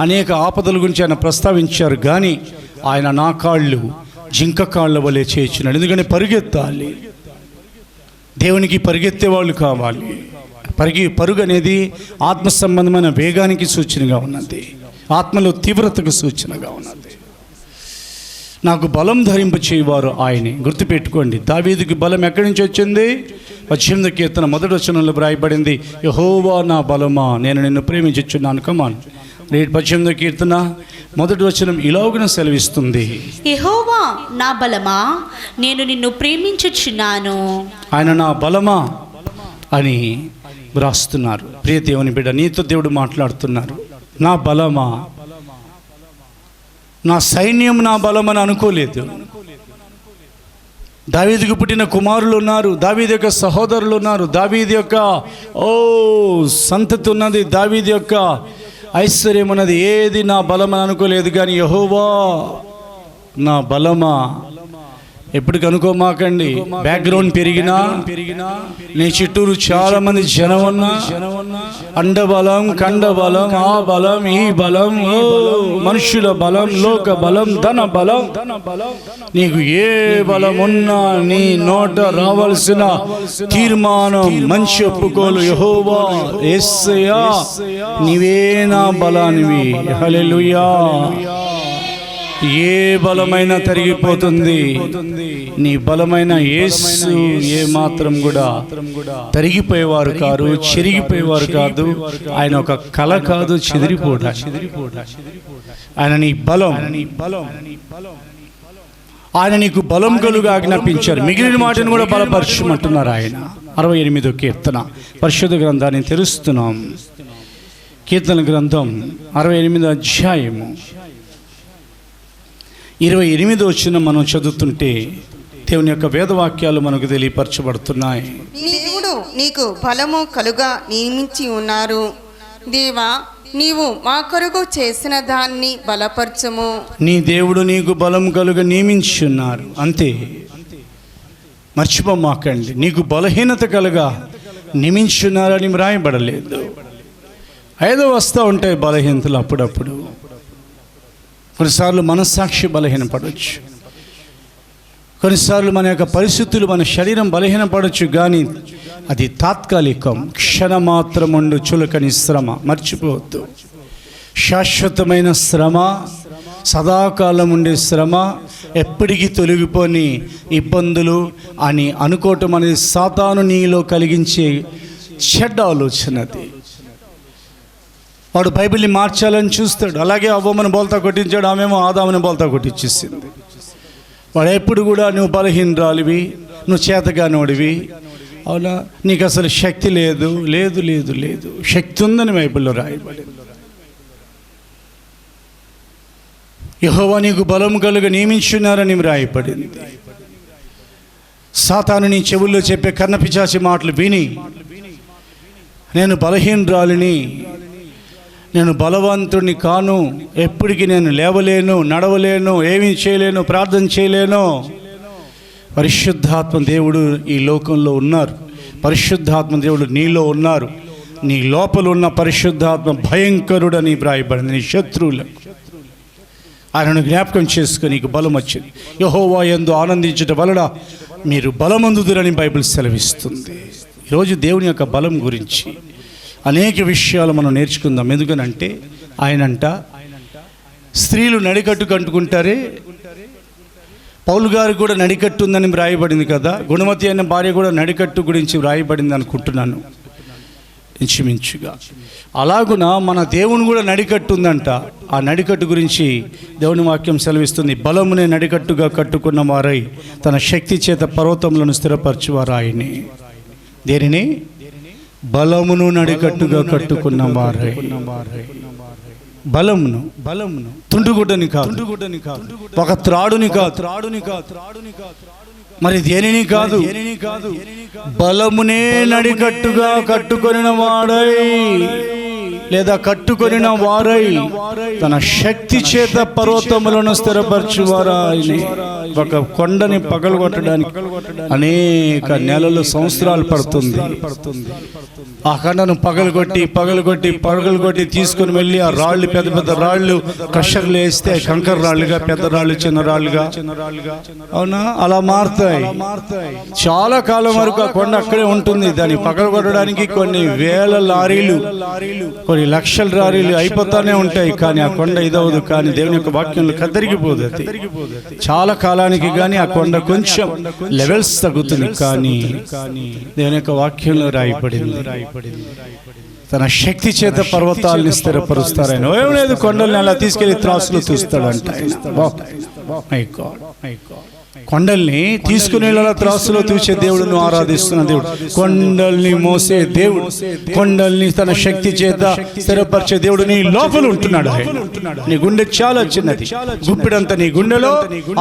అనేక ఆపదల గురించి ఆయన ప్రస్తావించారు. కానీ ఆయన నా కాళ్ళు జింక కాళ్ళ వలె చేయించున్నాడు. ఎందుకంటే పరిగెత్తాలి, దేవునికి పరిగెత్తే వాళ్ళు కావాలి. పరుగు అనేది ఆత్మ సంబంధమైన వేగానికి సూచనగా ఉన్నది, ఆత్మలో తీవ్రతకు సూచనగా ఉన్నది. నాకు బలం ధరింప చేయవారు ఆయనే. గుర్తుపెట్టుకోండి, దావీదుకి బలం ఎక్కడి నుంచి వచ్చింది? 18వ కీర్తన 1వ వచనంలో వ్రాయబడింది, యెహోవా నా బలమా, నేను నిన్ను ప్రేమించుచున్నాను. కమాన్ రీడ్ 18వ కీర్తన 1వ వచనం ఇలాగున సెలవిస్తుంది, యెహోవా నా బలమా, నేను నిన్ను ప్రేమించుచున్నాను. ఆయన నా బలమా అని వ్రాస్తున్నారు. ప్రియ దేవుని బిడ్డ, నీతో దేవుడు మాట్లాడుతున్నారు. నా బలమా, నా సైన్యం నా బలమని అనుకోలేదు. దావీదుకు పుట్టిన కుమారులు ఉన్నారు, దావీదు యొక్క సహోదరులు ఉన్నారు, దావీదు యొక్క సంతతి ఉన్నది, దావీదు యొక్క ఐశ్వర్యం ఉన్నది. ఏది నా బలమని అనుకోలేదు. కానీ యెహోవా నా బలమా ఎప్పటికి అనుకోమాకండి. బ్యాక్గ్రౌండ్ పెరిగినా నీ చుట్టూరు చాలా మంది జనం ఉన్నా, అండబలం, కండబలం, ఆ బలం, ఈ బలం, మనుషుల బలం, లోక బలం, ధన బలం, నీకు ఏ బలం ఉన్నా నీ నోట రావాల్సిన తీర్మానం మంచి ఒప్పుకోలు, యెహోవా యేసయ్యా నీవే నా బలానివి. హల్లెలూయా. ఏ బలమైనా తరిగిపోతుంది, నీ బలమైన యేసు ఏ మాత్రం కూడా తరిగిపోయేవారు కాదు, చెరిగిపోయేవారు కాదు. ఆయన ఒక కళ కాదు, చెదిరిపోడా. ఆయన నీ బలం, ఆయన నీకు బలం కలుగా ఆజ్ఞాపించారు. మిగిలిన వాటిని కూడా బలపరచమంటున్నారు ఆయన. 68వ కీర్తన పరిశుద్ధ గ్రంథాన్ని తెరుస్తున్నాం. కీర్తన గ్రంథం 68వ అధ్యాయము 28వ వచనం మనం చదువుతుంటే దేవుని యొక్క వేదవాక్యాలు మనకు తెలియపరచబడుతున్నాయి. నీ దేవుడు నీకు బలము కలుగా నియమించి ఉన్నారు. దేవా, నీవు మా కొరకు చేసిన దాన్ని బలపరచము. నీ దేవుడు నీకు బలం కలుగా నియమించి ఉన్నారు. అంతే, మర్చిపోమాకండి. నీకు బలహీనత కలుగా నియమించున్నారని వ్రాయబడలేదు. ఏదో వస్తూ ఉంటాయి బలహీనతలు అప్పుడప్పుడు. కొన్నిసార్లు మనస్సాక్షి బలహీనపడవచ్చు, కొన్నిసార్లు మన యొక్క పరిస్థితులు, మన శరీరం బలహీనపడవచ్చు. కానీ అది తాత్కాలికం, క్షణమాత్రముండు చులకని శ్రమ. మర్చిపోవద్దు, శాశ్వతమైన శ్రమ, సదాకాలం ఉండే శ్రమ, ఎప్పటికీ తొలగిపోని ఇబ్బందులు అని అనుకోవటం అనేది సాతాను నీలో కలిగించే చెడ్డ ఆలోచనది. వాడు బైబిల్ని మార్చాలని చూస్తాడు. అలాగే అవ్వమని బోల్తా కొట్టించాడు, ఆమెమో ఆదాముని బోల్తా కొట్టించేసింది. వాడు ఎప్పుడు కూడా నువ్వు బలహీనరాలివి, నువ్వు చేతగానోడివి, అవునా, నీకు అసలు శక్తి లేదు. లేదు లేదు లేదు, శక్తి ఉందని బైబిల్లో రాయబడింది. యెహోవా నీకు బలం కలుగా నియమించున్నారని రాయబడింది. సాతాను నీ చెవుల్లో చెప్పే కన్నపిచాచి మాటలు విని, నేను బలహీనరాలిని, నేను బలవంతుడిని కాను, ఎప్పటికీ నేను లేవలేను, నడవలేను, ఏమీ చేయలేను, ప్రార్థన చేయలేను. పరిశుద్ధాత్మ దేవుడు ఈ లోకంలో ఉన్నారు. పరిశుద్ధాత్మ దేవుడు నీలో ఉన్నారు. నీ లోపల ఉన్న పరిశుద్ధాత్మ భయంకరుడని వ్రాయబడింది. నీ శత్రువులకు ఆయనను జ్ఞాపకం చేసుకుని నీకు బలం వచ్చింది. యెహోవా యందు ఆనందించడం వలన మీరు బలమందుదురని బైబిల్ సెలవిస్తుంది. ఈరోజు దేవుని యొక్క బలం గురించి అనేక విషయాలు మనం నేర్చుకుందాం. ఎందుకనంటే ఆయనంట స్త్రీలు నడికట్టు కంటుకుంటారే, పౌలు గారు కూడా నడికట్టు ఉందని వ్రాయబడింది కదా. గుణవతి అయిన భార్య కూడా నడికట్టు గురించి వ్రాయబడింది అనుకుంటున్నాను. ఇంచుమించుగా. అలాగున మన దేవుని కూడా నడికట్టు ఉందంట. ఆ నడికట్టు గురించి దేవుని వాక్యం సెలవిస్తుంది. బలమునే నడికట్టుగా కట్టుకున్న వారై తన శక్తి చేత పర్వతములను స్థిరపరచువారు ఆయనే. దేనిని? బలమును నడికట్టుగా కట్టుకున్న వారై. బలమును తుండుగుడ్డని కాదు, ఒక త్రాడుని కాదు, మరి దేనిని కాదు, బలమునే నడికట్టుగా కట్టుకొనిన వాడై లేదా కట్టుకొనిన వారై తన శక్తి చేత పర్వతములను స్థిరపరచువారాయని. ఒక కొండని పగలగొట్టడానికి అనేక నెలలు, సంవత్సరాలు పడుతుంది. ఆ కొండను పగలగొట్టి తీసుకుని వెళ్ళి ఆ రాళ్ళు, పెద్ద పెద్ద రాళ్ళు క్రషర్లు వేస్తే కంకర రాళ్ళుగా, పెద్ద రాళ్ళు చిన్న రాళ్ళుగా, అవునా, అలా మారుతాయి. చాలా కాలం వరకు ఆ కొండ అక్కడే ఉంటుంది. దాన్ని పగలగొట్టడానికి కొన్ని వేల లారీలు, కొన్ని లక్షల లారీలు అయిపోతానే ఉంటాయి. కానీ ఆ కొండ ఇదవదు. కానీ దేవుని యొక్క వాక్యంలో కదిరిగిపోదు. అది చాలా కాలానికి కానీ ఆ కొండ కొంచెం లెవెల్స్ తగ్గుతుంది. కానీ దేవుని యొక్క వాక్యంలో రాయబడింది, తన శక్తి చేత పర్వతాలని స్థిరపరుస్తారని. ఏం లేదు, కొండల్ని అలా తీసుకెళ్లి త్రాసులు చూస్తాడంట. కొండల్ని తీసుకుని త్రాసులో తూచే దేవుడును ఆరాధిస్తున్న దేవుడు, కొండల్ని మోసే దేవుడు, కొండల్ని తన శక్తి చేత స్థిరపరిచే దేవుడు నీ లోపల ఉంటున్నాడు. నీ గుండె చాలా చిన్నది, గుప్పిడంత నీ గుండెలో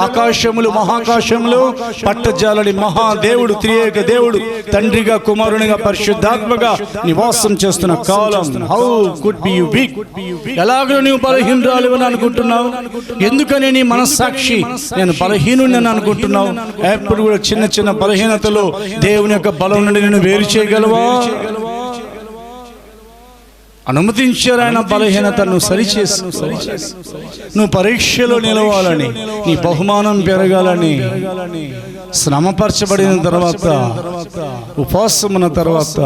ఆకాశములు మహాకాశములు పట్టజాలని మహాదేవుడు, త్రియేక దేవుడు, తండ్రిగా, కుమారునిగా, పరిశుద్ధాత్మగా నివాసం చేస్తున్న కాలం. How could be you weak? ఎలాగో నువ్వు బలహీనురాలివని అనుకుంటున్నావు? ఎందుకని నీ మనస్సాక్షి నేను బలహీనుని అనుకుంటున్నావు? ఎప్పుడు కూడా చిన్న చిన్న బలహీనతలో దేవుని యొక్క బలం నుండి నేను వేరు చేయగలవా? అనుమతించారు ఆయన బలహీనతను సరిచేసి. నువ్వు పరీక్షలో నిలవాలని, నీ బహుమానం పెరగాలని, శ్రమపరచబడిన తర్వాత, ఉపవాసమున్న తర్వాత,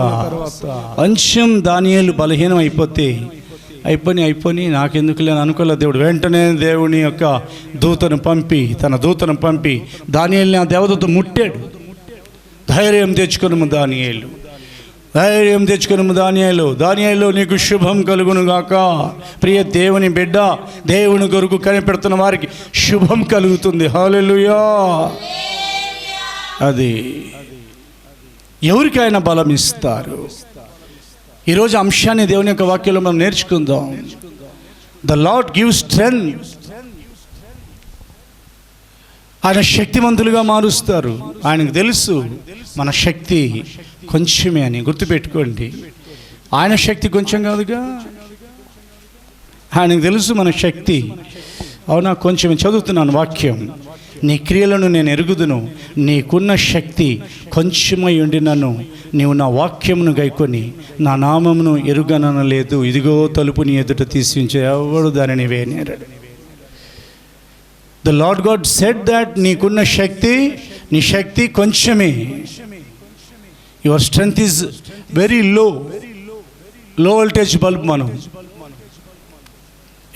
అంశం దానియేలు బలహీనం అయిపోయి నాకెందుకు లేని అనుకోలే దేవుడు. వెంటనే దేవుని యొక్క తన దూతను పంపి దానియేలుని ఆ దేవదూత ముట్టాడు. ధైర్యం తెచ్చుకును దానియేలు, నీకు శుభం కలుగును గాక. ప్రియ దేవుని బిడ్డ, దేవుని కొరకు కనిపెడుతున్న వారికి శుభం కలుగుతుంది. హల్లెలూయా. అది ఎవరికైనా బలం ఇస్తారు. ఈరోజు అంశాన్ని దేవుని యొక్క వాక్యంలో మనం నేర్చుకుందాం. The lord gives strength. ఆయన శక్తివంతులుగా మారుస్తారు. ఆయనకు తెలుసు మన శక్తి కొంచెమే అని. గుర్తుపెట్టుకోండి, ఆయన శక్తి కొంచెం కాదుగా. ఆయనకు తెలుసు మన శక్తి. అవునా, కొంచెం చదువుతున్నాను వాక్యం. నీ క్రియలను నేను ఎరుగుదును, నీకున్న శక్తి కొంచెమై ఉండినను నీవు నా వాక్యమును గైకొని నా నామమును ఎరుగననలేదు. ఇదిగో తలుపుని ఎదుట తీసించే ఎవడు దానిని వేయనేరడు. The Lord God said that నీకున్న శక్తి, నీ శక్తి కొంచెమే. Your strength is very low voltage bulb. మనం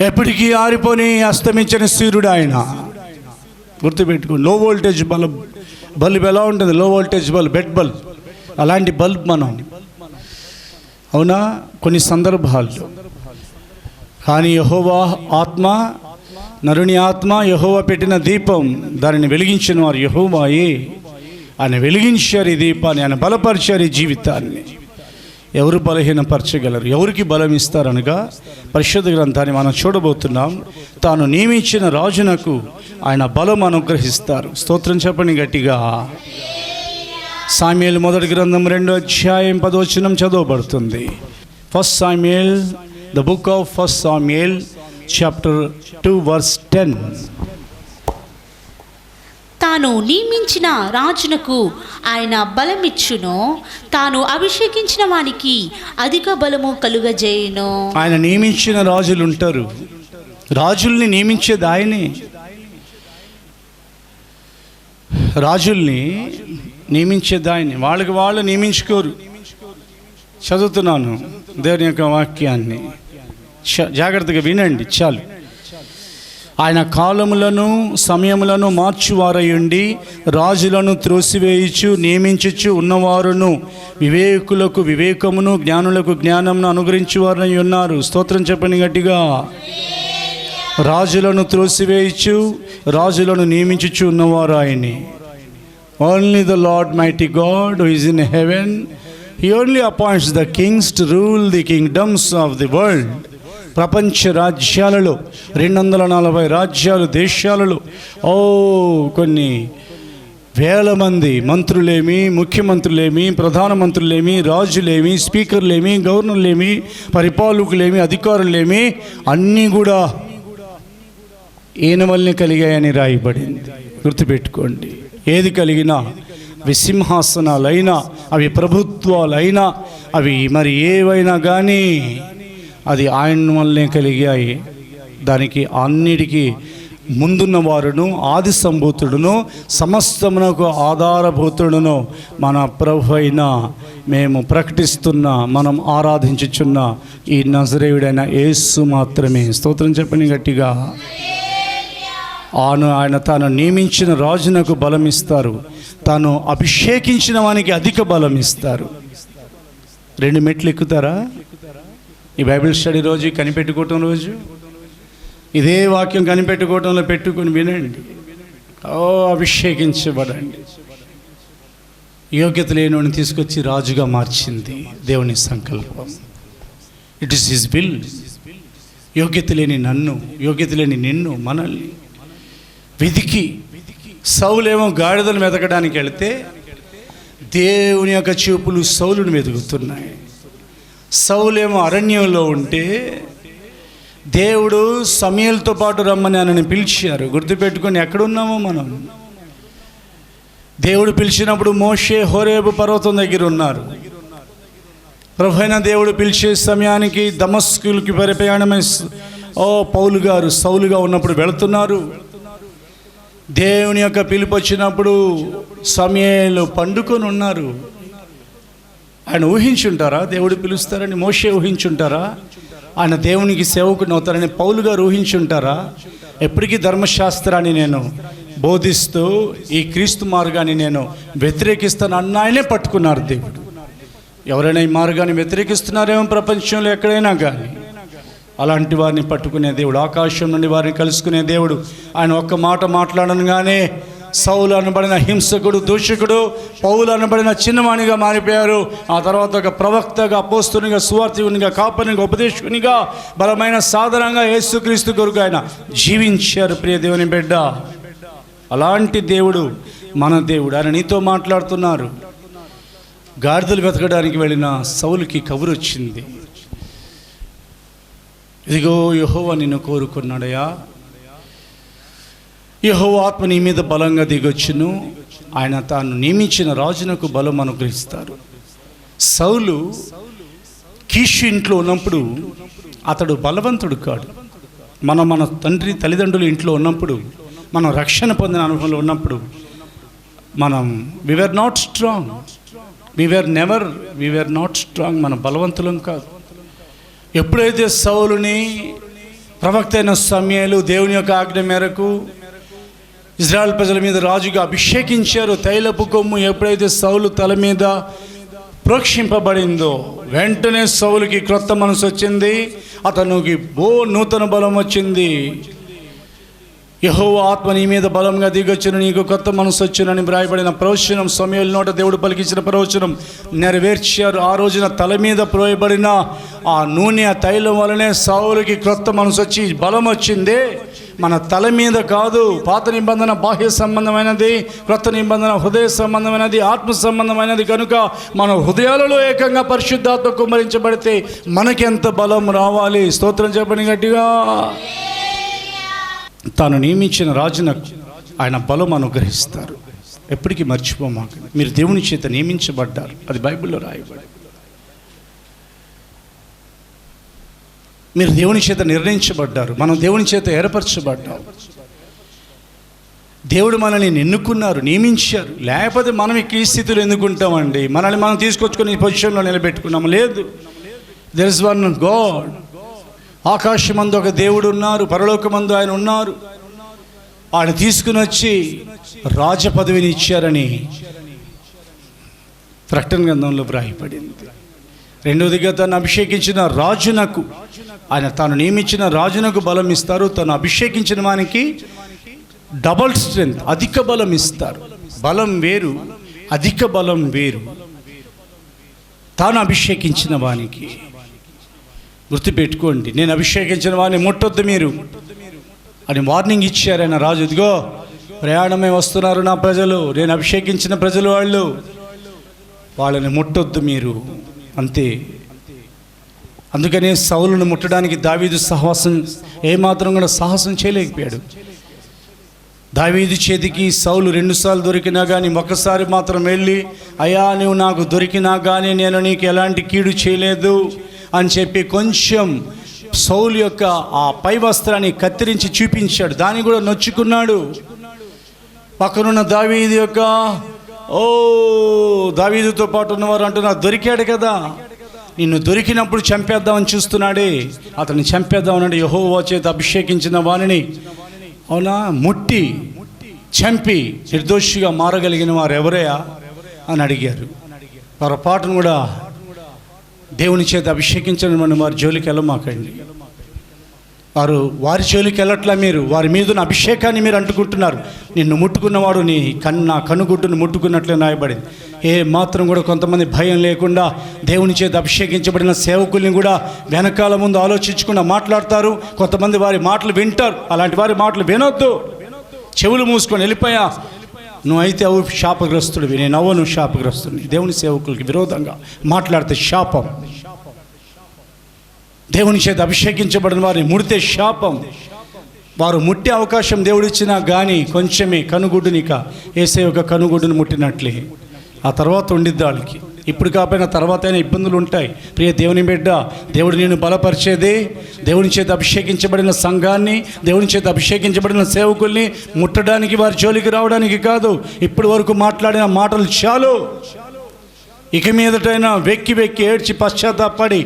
ఎప్పటికీ ఆరిపోని అస్తమించిన సూర్యుడు ఆయన. గుర్తుపెట్టుకోండి, లో వోల్టేజ్ బల్బ్ ఎలా ఉంటుంది? లో వోల్టేజ్ బల్బ్, బెడ్ బల్బ్, అలాంటి బల్బ్ మనం. అవునా, కొన్ని సందర్భాల్లో. కానీ యెహోవా ఆత్మ, నరుని ఆత్మ యెహోవా పెట్టిన దీపం, దానిని వెలిగించిన వారు యెహోవాయే. ఆయన వెలిగించారు ఈ దీపాన్ని, ఆయన బలపరిచారు ఈ జీవితాన్ని. ఎవరు బలహీనపరచగలరు? ఎవరికి బలం ఇస్తారనగా పరిశుద్ధ గ్రంథాన్ని మనం చూడబోతున్నాం. తాను నియమించిన రాజునకు ఆయన బలం అనుగ్రహిస్తారు. స్తోత్రం చెప్పండి గట్టిగా. సామ్యుయేలు మొదటి గ్రంథం 2వ అధ్యాయం 10వ వచనం చదవబడుతుంది. First Samuel, the book of first Samuel, chapter 2 verse 10. తాను నియమించిన రాజునకు ఆయన బలమిచ్చును, తాను అభిషేకించిన వానికి అధిక బలము కలుగజేయును. ఆయన నియమించిన రాజులు ఉంటారు. రాజుల్ని నియమించేది ఆయనే. రాజుల్ని నియమించేది ఆయనే. వాళ్ళకి వాళ్ళు నియమించుకోరు. చదువుతున్నాను దేవుని యొక్క వాక్యాన్ని, జాగ్రత్తగా వినండి చాలు. ఆయన కాలములను సమయములను మార్చువారయుండి రాజులను త్రోసివేయుచు నియమించుచు ఉన్నవారును వివేకులకు వివేకమును జ్ఞానులకు జ్ఞానమును అనుగ్రహించువారై ఉన్నారు. స్తోత్రం చెప్పండి గట్టిగా. రాజులను త్రోసివేయుచు రాజులను నియమించుచు ఉన్నవారు ఆయనే. Only the lord mighty God who is in heaven, he only appoints the Kings to rule the kingdoms of the world. ప్రపంచ రాజ్యాలలో 240 రాజ్యాలు దేశాలలో కొన్ని వేల మంది మంత్రులేమి, ముఖ్యమంత్రులేమి, ప్రధానమంత్రులేమి, రాజులేమి, స్పీకర్లేమి, గవర్నర్లేమి, పరిపాలకులేమి, అధికారులేమి అన్నీ కూడా ఈయన వల్లనే కలిగాయని రాయబడింది. గుర్తుపెట్టుకోండి. ఏది కలిగినా, అవి సింహాసనాలైనా, అవి ప్రభుత్వాలైనా, అవి మరి ఏవైనా కానీ అది ఆయన వల్లనే కలిగాయి. దానికి అన్నిటికీ ముందున్న వారును, ఆది సంభూతుడును, సమస్తమునకు ఆధారభూతుడును మన ప్రభు అయిన మేము ప్రకటిస్తున్న, మనం ఆరాధించుచున్న ఈ నజరేయుడైన యేసు మాత్రమే. స్తోత్రం చెప్పండి గట్టిగా. ఆయన తాను నియమించిన రాజునకు బలమిస్తారు, తాను అభిషేకించిన వానికి అధిక బలం ఇస్తారు. 2 మెట్లు ఎక్కుతారా? ఈ బైబిల్ స్టడీ రోజు, కనిపెట్టుకోవటం రోజు ఇదే వాక్యం కనిపెట్టుకోవటంలో పెట్టుకుని వినండి. అభిషేకించబడండి. యోగ్యత లేనివాడిని తీసుకొచ్చి రాజుగా మార్చింది దేవుని సంకల్పం. It is his will. యోగ్యత లేని నన్ను, యోగ్యత లేని నిన్ను, మనల్ని వెతికి, సౌలేమో గాడిదలు వెతకడానికి వెళితే దేవుని యొక్క చూపులు సౌలుని వెతుకుతున్నాయి. సౌలేమో అరణ్యంలో ఉంటే దేవుడు సమూయేలుతో పాటు రమ్మని ఆయనని పిలిచారు. గుర్తుపెట్టుకొని ఎక్కడున్నామో మనం. దేవుడు పిలిచినప్పుడు మోషే హోరేబు పర్వతం దగ్గర ఉన్నారు. ప్రభువైన దేవుడు పిలిచే సమయానికి దమస్కులకి ప్రయాణమై పౌలు గారు సౌలుగా ఉన్నప్పుడు వెళుతున్నారు. దేవుని యొక్క పిలుపు వచ్చినప్పుడు సమూయేలు పండుకొని ఉన్నారు. ఆయన ఊహించుంటారా దేవుడు పిలుస్తారని? మోషే ఊహించుంటారా ఆయన దేవునికి సేవకుని అవుతారని? పౌలు గారు ఊహించుంటారా? ఎప్పటికీ ధర్మశాస్త్రాన్ని నేను బోధిస్తూ ఈ క్రీస్తు మార్గాన్ని నేను వ్యతిరేకిస్తాను అన్న ఆయనే పట్టుకున్నారు దేవుడు. ఎవరైనా ఈ మార్గాన్ని వ్యతిరేకిస్తున్నారేమో ప్రపంచంలో ఎక్కడైనా కానీ, అలాంటి వారిని పట్టుకునే దేవుడు, ఆకాశం నుండి వారిని కలుసుకునే దేవుడు. ఆయన ఒక్క మాట మాట్లాడనగానే సౌలు అనబడిన హింసకుడు, దూషకుడు, పౌలు అనబడిన చిన్నవాణిగా మారిపోయారు. ఆ తర్వాత ఒక ప్రవక్తగా, అపోస్తునిగా, సువార్తికునిగా, కాపరిగా, ఉపదేశకునిగా, బలమైన సాధనంగా యేసుక్రీస్తు కొరకు ఆయన జీవించారు. ప్రియ దేవుని బిడ్డ, అలాంటి దేవుడు మన దేవుడు. ఆయన నీతో మాట్లాడుతున్నారు. గాడిదలు వెతకడానికి వెళ్ళిన సౌలుకి కబురు వచ్చింది. ఇదిగో యెహోవా నిన్ను కోరుకున్నాడయా, యెహోవా ఆత్మ నీ మీద బలంగా దిగొచ్చును, ఆయన తాను నియమించిన రాజునకు బలం అనుగ్రహిస్తారు. సౌలు కీషు ఇంట్లో ఉన్నప్పుడు అతడు బలవంతుడు కాడు. మన తండ్రి తల్లిదండ్రులు ఇంట్లో ఉన్నప్పుడు, మనం రక్షణ పొందిన అనుభవంలో ఉన్నప్పుడు we were not strong, we were not strong. మనం బలవంతులం కాదు. ఎప్పుడైతే సౌలుని ప్రవక్త అయిన సమూయేలు దేవుని యొక్క ఆజ్ఞ మేరకు ఇజ్రాయెల్ ప్రజల మీద రాజుగా అభిషేకించారు, తైలపు కొమ్ము ఎప్పుడైతే సౌలు తల మీద ప్రోక్షింపబడిందో వెంటనే సౌలుకి క్రొత్త మనసు వచ్చింది, అతనికి నూతన బలం వచ్చింది. యెహోవా ఆత్మ నీ మీద బలంగా దిగొచ్చును, నీకు కొత్త మనసు వచ్చునని వ్రాయబడిన ప్రవచనం, సమూయేలు నోట దేవుడు పలికించిన ప్రవచనం నెరవేర్చారు. ఆ రోజున తల మీద ప్రోయబడిన ఆ నూనె, ఆ తైలం వలనే సౌలుకి క్రొత్త మనసు వచ్చి బలం వచ్చింది. మన తల మీద కాదు. పాత నిబంధన బాహ్య సంబంధమైనది, క్రొత్త నిబంధన హృదయ సంబంధమైనది, ఆత్మ సంబంధమైనది. కనుక మన హృదయాలలో ఏకంగా పరిశుద్ధాత్మ కుమ్మరించబడితే మనకెంత బలం రావాలి? స్తోత్రం చెప్పండి గట్టిగా. తాను నియమించిన రాజునకు ఆయన బలం అనుగ్రహిస్తారు. ఎప్పటికీ మర్చిపోమాక. మీరు దేవుని చేత నియమించబడ్డారు, అది బైబిల్లో రాయబడి. మీరు దేవుని చేత నిర్ణయించబడ్డారు, మనం దేవుని చేత ఏర్పరచబడ్డాం. దేవుడు మనల్ని ఎన్నుకున్నారు, నియమించారు. లేకపోతే మనం ఈ స్థితిలో ఎందుకుంటామండి? మనల్ని మనం తీసుకొచ్చుకొని ఈ పొజిషన్లో నిలబెట్టుకున్నాము. లేదు. దెర్ ఇస్ వన్ గాడ్, ఆకాశమందు ఒక దేవుడు ఉన్నారు, పరలోకమందు ఆయన ఉన్నారు. ఆయన తీసుకుని వచ్చి రాజ పదవిని ఇచ్చారని ప్రకటన గ్రంథంలో వ్రాయబడింది. రెండవదిగా తను అభిషేకించిన రాజునకు, ఆయన తాను నియమించిన రాజునకు బలం ఇస్తారు. తను అభిషేకించిన వానికి డబల్ స్ట్రెంగ్త్, అధిక బలం ఇస్తారు. బలం వేరు, అధిక బలం వేరు. తాను అభిషేకించిన వానికి, గుర్తుపెట్టుకోండి, నేను అభిషేకించిన వాడిని ముట్టొద్దు మీరు అని వార్నింగ్ ఇచ్చారు ఆయన రాజు. ఇదిగో ప్రయాణమే వస్తున్నారు నా ప్రజలు, నేను అభిషేకించిన ప్రజలు, వాళ్ళని ముట్టొద్దు మీరు, అంతే. అందుకనే సౌలును ముట్టడానికి దావీదు ఏమాత్రం కూడా సాహసం చేయలేకపోయాడు. దావీదు చేతికి సౌలు 2 సార్లు దొరికినా కానీ ఒకసారి మాత్రం వెళ్ళి, అయ్యా నువ్వు నాకు దొరికినా కానీ నేను నీకు ఎలాంటి కీడు చేయలేదు అని చెప్పి కొంచెం సౌలు యొక్క ఆ పై వస్త్రాన్ని కత్తిరించి చూపించాడు. దాన్ని కూడా నొచ్చుకున్నాడు. పక్కనున్న దావీదు యొక్క దావీదుతో పాటు ఉన్నవారు అంటున్నారు, దొరికాడు కదా, నిన్ను దొరికినప్పుడు చంపేద్దామని చూస్తున్నాడే, అతన్ని చంపేద్దామన్నాడు. యెహోవా చేత అభిషేకించిన వానిని అవునా ముట్టి చంపి నిర్దోషిగా మారగలిగిన వారు ఎవరయ్యా అని అడిగారు. పొరపాటును కూడా దేవుని చేత అభిషేకించడం అని వారి జోలికి వెళ్ళమాకండి. వారి జోలికి వెళ్ళట్లా, మీరు వారి మీదున్న అభిషేకాన్ని మీరు అంటుకుంటున్నారు. నిన్ను ముట్టుకున్నవాడు నీ నా కనుగుడ్డును ముట్టుకున్నట్లే రాయబడింది. ఏ మాత్రం కూడా కొంతమంది భయం లేకుండా దేవుని చేత అభిషేకించబడిన సేవకుల్ని కూడా వెనకాల ముందు ఆలోచించకుండా మాట్లాడతారు. కొంతమంది వారి మాటలు వింటారు. అలాంటి వారి మాటలు వినొద్దు. చెవులు మూసుకొని వెళ్ళిపోయా, నువ్వు అయితే అవు శాపగ్రస్తుడివి, నేను అవ్వను శాపగ్రస్తుడిని. దేవుని సేవకులకి విరోధంగా మాట్లాడితే శాపం. దేవుని చేత అభిషేకించబడిన వారిని ముడితే శాపం. వారు ముట్టే అవకాశం దేవుడిచ్చినా కానీ కొంచెమే కనుగుడ్డునిక ఏసే ఒక కనుగుడ్డును ముట్టినట్లే ఆ తర్వాత ఉండిద్ది వాళ్ళకి. ఇప్పుడు కాకపోయినా తర్వాత అయినా ఇబ్బందులు ఉంటాయి. ప్రియ దేవుని బిడ్డ, దేవుడు నేను బలపరిచేది దేవుని చేత అభిషేకించబడిన సంఘాన్ని, దేవుని చేత అభిషేకించబడిన సేవకుల్ని ముట్టడానికి, వారి జోలికి రావడానికి కాదు. ఇప్పటి వరకు మాట్లాడిన మాటలు చాలు. ఇక మీదటైనా వెక్కి ఏడ్చి పశ్చాత్తాపడి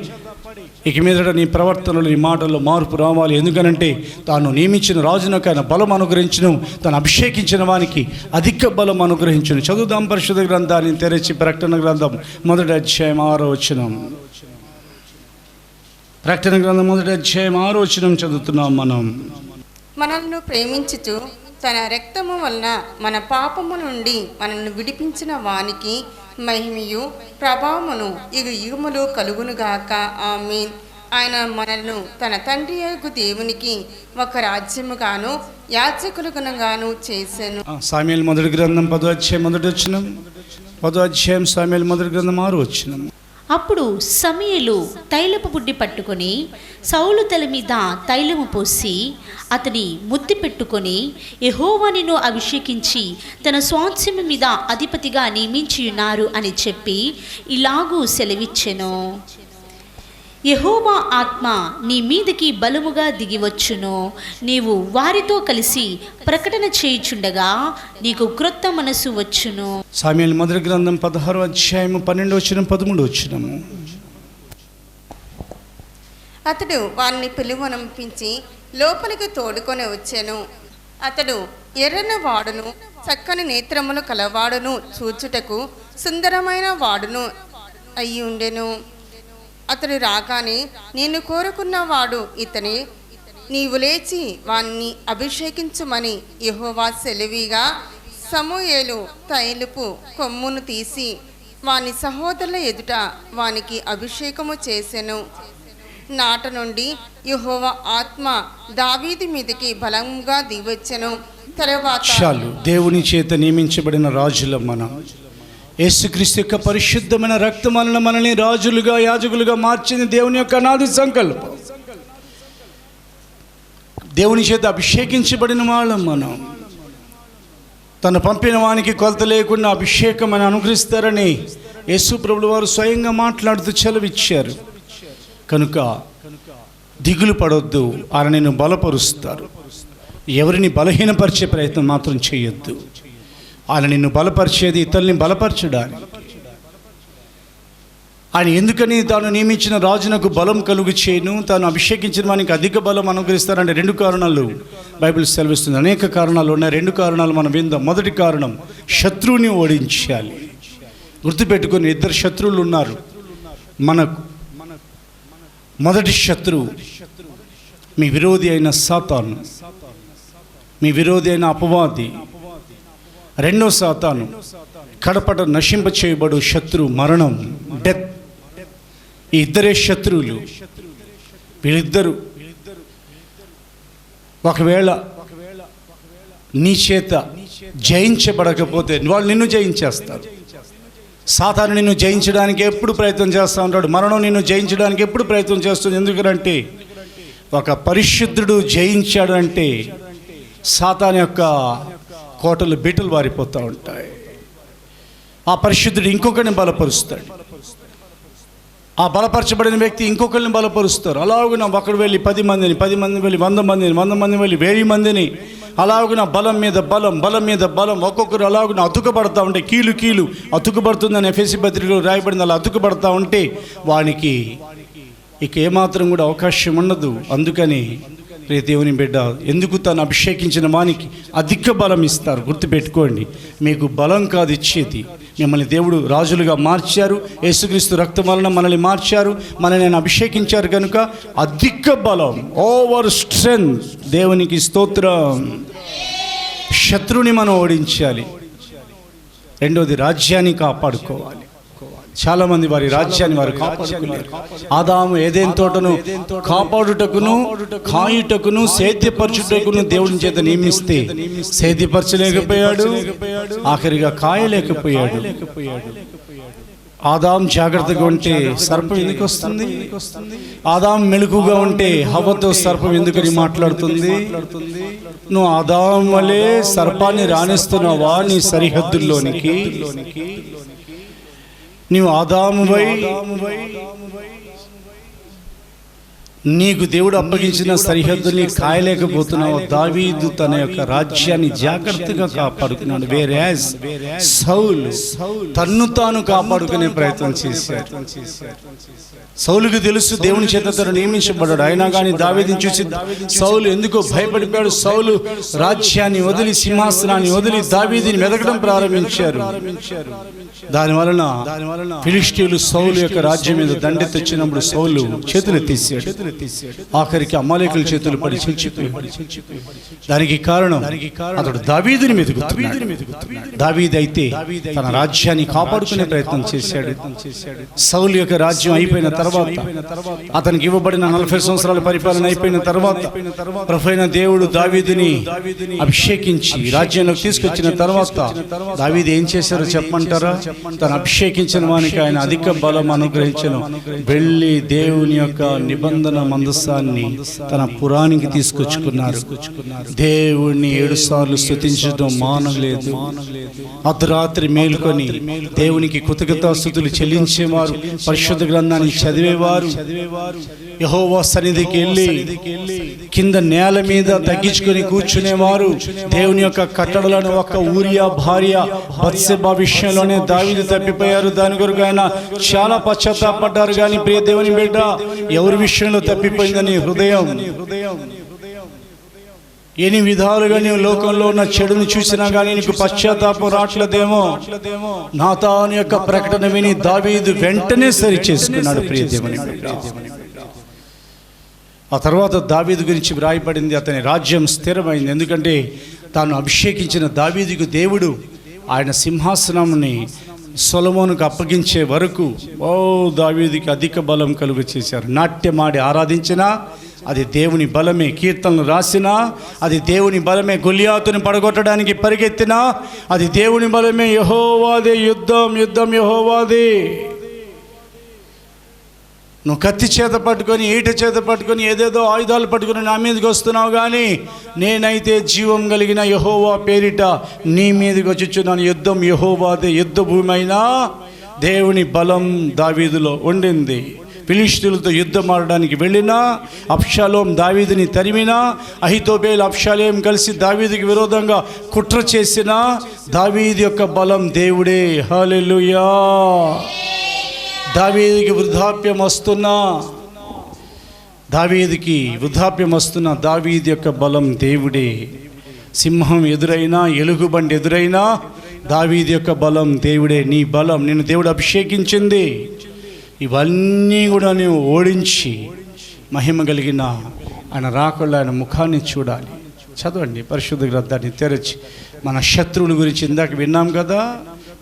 ఇక మీదట నీ ప్రవర్తనలు, నీ మాటల్లో మార్పు రావాలి. ఎందుకనంటే తాను నియమించిన రాజునకు ఆయన బలం అనుగ్రహించును, తాను అభిషేకించిన వానికి అధిక బలం అనుగ్రహించును. చదువుదాం పరిశుద్ధ గ్రంథాన్ని తెరచి ప్రకటన గ్రంథం 1వ అధ్యాయం 6వ వచనం. ప్రకటన గ్రంథం 1వ అధ్యాయం 6వ వచనం చదువుతున్నాం మనం. మనల్ని ప్రేమించుచు తన రక్తము వలన మన పాపము నుండి మనల్ని విడిపించిన వానికి మహిమయు ప్రభావమును యుగములు కలుగునుగాక. ఆమేన్. ఆయన మనల్ని తన తండ్రి యొక్క దేవునికి ఒక రాజ్యముగాను యాజకులుగాను చేసెను. సామ్యుయేలు మొదటి గ్రంథం 10వ అధ్యాయం 1వ వచనం. 10వ అధ్యాయం సామ్యుయేలు మొదటి గ్రంథం 6వ వచనం. అప్పుడు సమూయేలు తైలపు బుడ్డి పట్టుకొని సౌలు తల మీద తైలము పోసి అతని ముద్దు పెట్టుకొని, యెహోవా నిన్ను అభిషేకించి తన స్వాస్థ్యము మీద అధిపతిగా నియమించి ఉన్నారు అని చెప్పి ఇలాగూ సెలవిచ్చెను. యెహోవా ఆత్మ నీ మీదకి బలముగా దిగివచ్చును. నీవు వారితో కలిసి ప్రకటన చేయుచుండగా నీకు క్రొత్త మనసు వచ్చును. సామ్యుయేలు మొదటి గ్రంథం 16వ అధ్యాయం 12వ వచనం 13వ వచనము. అతడు వారిని పిలువనంపించి లోపలికి తోడుకొని వచ్చెను. అతడు ఎర్రని వాడును, చక్కని నేత్రములు కలవాడును, చూచుటకు సుందరమైన వాడును అయి ఉండెను. అతడు రాగానే, నేను కోరుకున్నవాడు ఇతనే, నీవు లేచి వాణ్ణి అభిషేకించుమని యెహోవా సెలవిగా, సమూయేలు తైలపు కొమ్మును తీసి వాని సహోదరుల ఎదుట వానికి అభిషేకము చేసెను. నాట నుండి యెహోవా ఆత్మ దావీదు మీదకి బలంగా దిగొచ్చెను. తరువాత దేవుని చేత నియమించబడిన రాజుల మనం యేసుక్రీస్తు యొక్క పరిశుద్ధమైన రక్తం వలన మనల్ని రాజులుగా యాజకులుగా మార్చింది దేవుని యొక్క అనాది సంకల్పం. దేవుని చేత అభిషేకించబడిన వాళ్ళం మనం. తను పంపిన వానికి కొలత లేకుండా అభిషేకం అని అనుగ్రహిస్తారని యేసు ప్రభువు వారు స్వయంగా మాట్లాడుతూ సెలవిచ్చారు. కనుక దిగులు పడొద్దు, ఆయన నిన్ను బలపరుస్తారు. ఎవరిని బలహీనపరిచే ప్రయత్నం మాత్రం చేయొద్దు. ఆయన నిన్ను బలపరిచేది ఇతరుల్ని బలపరచడానికి. ఆయన ఎందుకని తాను నియమించిన రాజునకు బలం కలుగు చేయను, తాను అభిషేకించిన వానికి అధిక బలం అనుగ్రహిస్తారంటే 2 కారణాలు బైబిల్ సెలవిస్తుంది. అనేక కారణాలు ఉన్నాయి, 2 కారణాలు మనం విందాం. మొదటి కారణం, శత్రువుని ఓడించాలి. గుర్తుపెట్టుకొని 2 శత్రువులు ఉన్నారు మనకు. మొదటి శత్రువు మీ విరోధి అయిన సాతాను, మీ విరోధి అయిన అపవాది. రెండో సాతాను, కడపట నశింప చేయబడు శత్రువు, మరణం, డెత్. ఈ 2 శత్రువులు. వీళ్ళిద్దరూ ఒకవేళ నీ చేత జయించబడకపోతే వాళ్ళు నిన్ను జయించేస్తారు. సాతాను నిన్ను జయించడానికి ఎప్పుడు ప్రయత్నం చేస్తూ ఉంటాడు. మరణం నిన్ను జయించడానికి ఎప్పుడు ప్రయత్నం చేస్తుంది. ఎందుకంటే ఒక పరిశుద్ధుడు జయించాడు అంటే సాతాను యొక్క కోటలు బీటలు వారిపోతూ ఉంటాయి. ఆ పరిశుద్ధుడు ఇంకొకరిని బలపరుస్తాడు. ఆ బలపరచబడిన వ్యక్తి ఇంకొకరిని బలపరుస్తారు. అలాగున ఒకడు వెళ్ళి 10 మందిని, 10 మంది వెళ్ళి 100 మందిని, 100 మంది వెళ్ళి 1000 మందిని, అలాగున బలం మీద బలం, బలం మీద బలం, ఒక్కొక్కరు అలాగున అతుకబడతా ఉంటే, కీలు కీలు అతుకబడుతుందని ఎఫెసీ పత్రికలో రాయబడింది. అలా అతుకబడతా ఉంటే వానికి ఇక ఏమాత్రం కూడా అవకాశం ఉండదు. అందుకని దేవుని బిడ్డ, ఎందుకు తను అభిషేకించిన వానికి అధిక బలం ఇస్తారు. గుర్తుపెట్టుకోండి, మీకు బలం కాదు ఇచ్చేది. మిమ్మల్ని దేవుడు రాజులుగా మార్చారు. యేసుక్రీస్తు రక్తం వలన మనల్ని మార్చారు, మనల్ని అభిషేకించారు కనుక అధిక బలం, ఓవర్ స్ట్రెంగ్త్. దేవునికి స్తోత్రం. శత్రువుని మనం ఓడించాలి. రెండోది, రాజ్యాన్ని కాపాడుకోవాలి. చాలామంది వారి రాజ్యాన్ని వారు కాపాడుకోలేరు. ఆదాము ఏదెన్ తోటను కాపాడుటకును, కాయుటకును, సేద్యపరచుటకును దేవుని చేత నియమిస్తే సేద్యపరచలేకపోయాడు, ఆఖరిగా కాయలేకపోయాడు. ఆదాం జాగ్రత్తగా ఉంటే సర్పం ఎందుకు వస్తుంది? ఆదాం మెలకుగా ఉంటే హవ్వతో సర్పం ఎందుకని మాట్లాడుతుంది? నువ్వు ఆదాం వలే సర్పాన్ని రాణిస్తున్నావా నీ సరిహద్దుల్లోనికి? నీవు ఆదామువై నీకు దేవుడు అప్పగించిన సరిహద్దుని కాయలేకపోతున్నావు. దావీదు తన యొక్క రాజ్యాన్ని జాగ్రత్తగా కాపాడుకున్నాడు. వేరాజ్ సౌల్ తన్ను తాను కాపాడుకునే ప్రయత్నం చేశాడు. సౌలుకి తెలుసు దేవుని చేత తను నియమించబడ్డాడు. అయినా కానీ దావీదుని చూసి సౌలు ఎందుకో భయపడిపోయాడు. సౌలు రాజ్యాన్ని వదిలి, సింహాసనాన్ని వదిలి దావీదుని వెతకడం ప్రారంభించారు. దాని వలన ఫిలిష్తీయులు సౌలు యొక్క రాజ్యం మీద దండె తెచ్చినప్పుడు సౌలు చేతులు తీసాడు. ఆఖరికి అమాలేకుల చేతులు పడి చచ్చిపోయాడు. దానికి కారణం అతడు దావీదుని వెతుకుతున్నాడు. దావీదు అయితే తన రాజ్యాన్ని కాపాడుకునే ప్రయత్నం చేశాడు. సౌలు యొక్క రాజ్యం అయిపోయిన తర్వాత, అతనికి ఇవ్వబడిన 40 సంవత్సరాల పరిపాలన అయిపోయిన తర్వాత, ప్రభువైన దేవుడు దావీదుని అభిషేకించి రాజ్యంలోకి తీసుకొచ్చిన తర్వాత దావీదు ఏం చేశారో చెప్పమంటారా? తను అభిషేకించిన వానికి ఆయన అధిక బలం అనుగ్రహించను. వెళ్ళి దేవుని యొక్క నిబంధన మందసాన్ని తన పురానికి తీసుకొచ్చుకున్నారు. దేవుణ్ణి 7 సార్లు స్తుతించడం మానలేదు. అర్ధరాత్రి మేల్కొని దేవునికి కృతజ్ఞతాస్తుతులు చెల్లించేవారు, పరిశుద్ధ గ్రంథాన్ని చదివేవారు, యెహోవా సన్నిధికి వెళ్ళి కింద నేల మీద తగ్గించుకొని కూర్చునేవారు. దేవుని యొక్క కట్టడలను ఒక్క ఊరియా భార్య బత్షెబా విషయంలోనే దావీదు తప్పిపోయారు. దాని కొరకు ఆయన చాలా పశ్చాత్తాపడ్డారు. కానీ ప్రియ దేవుని బిడ్డ, ఎవరి విషయంలో తప్పిపోయిందని హృదయం ఎన్ని విధాలుగా నీవు లోకంలో ఉన్న చెడుని చూసినా కానీ నీకు పశ్చాత్తాపం రావట్లేదేమో. నాతాను యొక్క ప్రకటన విని దావీదు వెంటనే సరి చేసుకున్నాడు. ప్రియ దేవుని బిడ్డ, ఆ తర్వాత దావీదు గురించి వ్రాయబడింది, అతని రాజ్యం స్థిరమైంది. ఎందుకంటే తాను అభిషేకించిన దావీదుకు దేవుడు ఆయన సింహాసనంని సొలొమోనుకు అప్పగించే వరకు దావీదుకి అధిక బలం కలుగ చేశారు. నాట్యమాడి ఆరాధించినా అది దేవుని బలమే. కీర్తనలు రాసినా అది దేవుని బలమే. గొలియాతుని పడగొట్టడానికి పరిగెత్తినా అది దేవుని బలమే. యెహోవాదే యుద్ధం, యుద్ధం యెహోవాదే. నువ్వు కత్తి చేత పట్టుకొని, ఈట చేత పట్టుకొని, ఏదేదో ఆయుధాలు పట్టుకొని నా మీదకి వస్తున్నావు, కానీ నేనైతే జీవం కలిగిన యెహోవా పేరిట నీ మీదకి వచ్చుచున్నాను. యుద్ధం యెహోవాదే. యుద్ధ భూమి అయినా దేవుని బలం దావీదులో ఉండింది. ఫిలిష్తీయులతో యుద్ధం ఆడడానికి వెళ్ళినా, అబ్షాలోం దావీదుని తరిమినా, అహితోబేలు అబ్షాలోం కలిసి దావీదుకి విరోధంగా కుట్ర చేసినా దావీదు యొక్క బలం దేవుడే. హల్లెలూయా. దావీదుకి వృద్ధాప్యం వస్తున్నా, దావీదు యొక్క బలం దేవుడే. సింహం ఎదురైనా, ఎలుగుబండి ఎదురైనా దావీదు యొక్క బలం దేవుడే. నీ బలం, నిన్ను దేవుడు అభిషేకించింది. ఇవన్నీ కూడా నీవు ఓడించి మహిమ కలిగిన ఆయన రాకుండా ఆయన ముఖాన్ని చూడాలి. చదవండి పరిశుద్ధ గ్రంథాన్ని తెరచి. మన శత్రువుల గురించి ఇందాక విన్నాం కదా.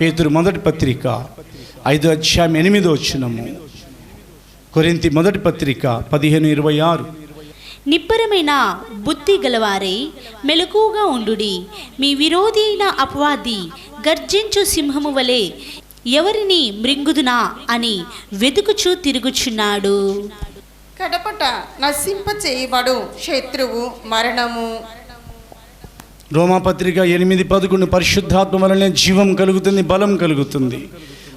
పేతురు మొదటి పత్రిక 5వ అధ్యాయం 8వ వచనము, కొరింథీ మొదటి పత్రిక 15:26. నిబ్బరమైన బుద్ధి గలవారే మెలకుగా ఉండుడి. మీ విరోధి అయిన అపవాది గర్జించు సింహము వలె ఎవరిని మృంగుదునా అని వెతుకుచూ తిరుగుచున్నాడు. కడపట నశింప చేయబడు శత్రువు మరణము. రోమాపత్రిక 8:11 పరిశుద్ధాత్మ వలనే జీవం కలుగుతుంది, బలం కలుగుతుంది.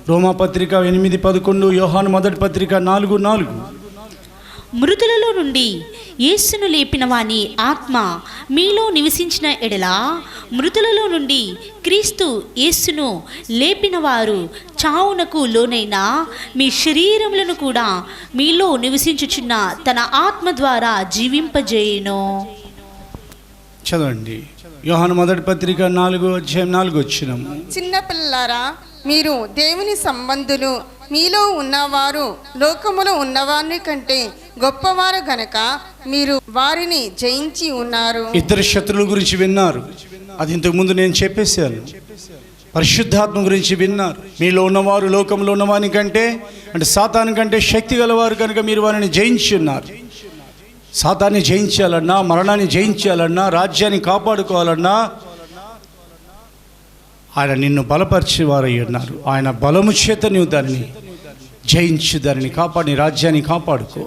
రోమాపత్రిక 8:11, యోహాను మొదటి పత్రిక 4:4. మృతులలో నుండి యేసును లేపిన వాని ఆత్మ మీలో నివసించిన ఎడల, మృతులలో నుండి క్రీస్తు యేసును లేపిన వారు చావునకు లోనైన మీ శరీరములను కూడా మీలో నివసించుచున్న తన ఆత్మ ద్వారా జీవింపజేయును. చదవండి యోహాను మొదటి పత్రిక 4వ అధ్యాయం 4వ వచనం. చిన్నపిల్లారా, మీరు దేవుని సంబంధులు, మీలో ఉన్నవారు లోకములో ఉన్నవారిని కంటే గొప్పవారు గనక మీరు వారిని జయించి ఉన్నారు. ఇద్దరు శత్రువుల గురించి విన్నారు, అది ఇంతకుముందు నేను చెప్పేశాను. పరిశుద్ధాత్మ గురించి విన్నారు. మీలో ఉన్నవారు లోకంలో ఉన్నవాని కంటే, అంటే సాతాను కంటే శక్తి గలవారు కనుక మీరు వారిని జయించి ఉన్నారు. సాతాన్ని జయించాలన్నా, మరణాన్ని జయించాలన్నా, రాజ్యాన్ని కాపాడుకోవాలన్నా ఆయన నిన్ను బలపరిచేవారై ఉన్నారు. ఆయన బలము చేత నువ్వు దానిని జయించు, దానిని కాపాడి రాజ్యాన్ని కాపాడుకో.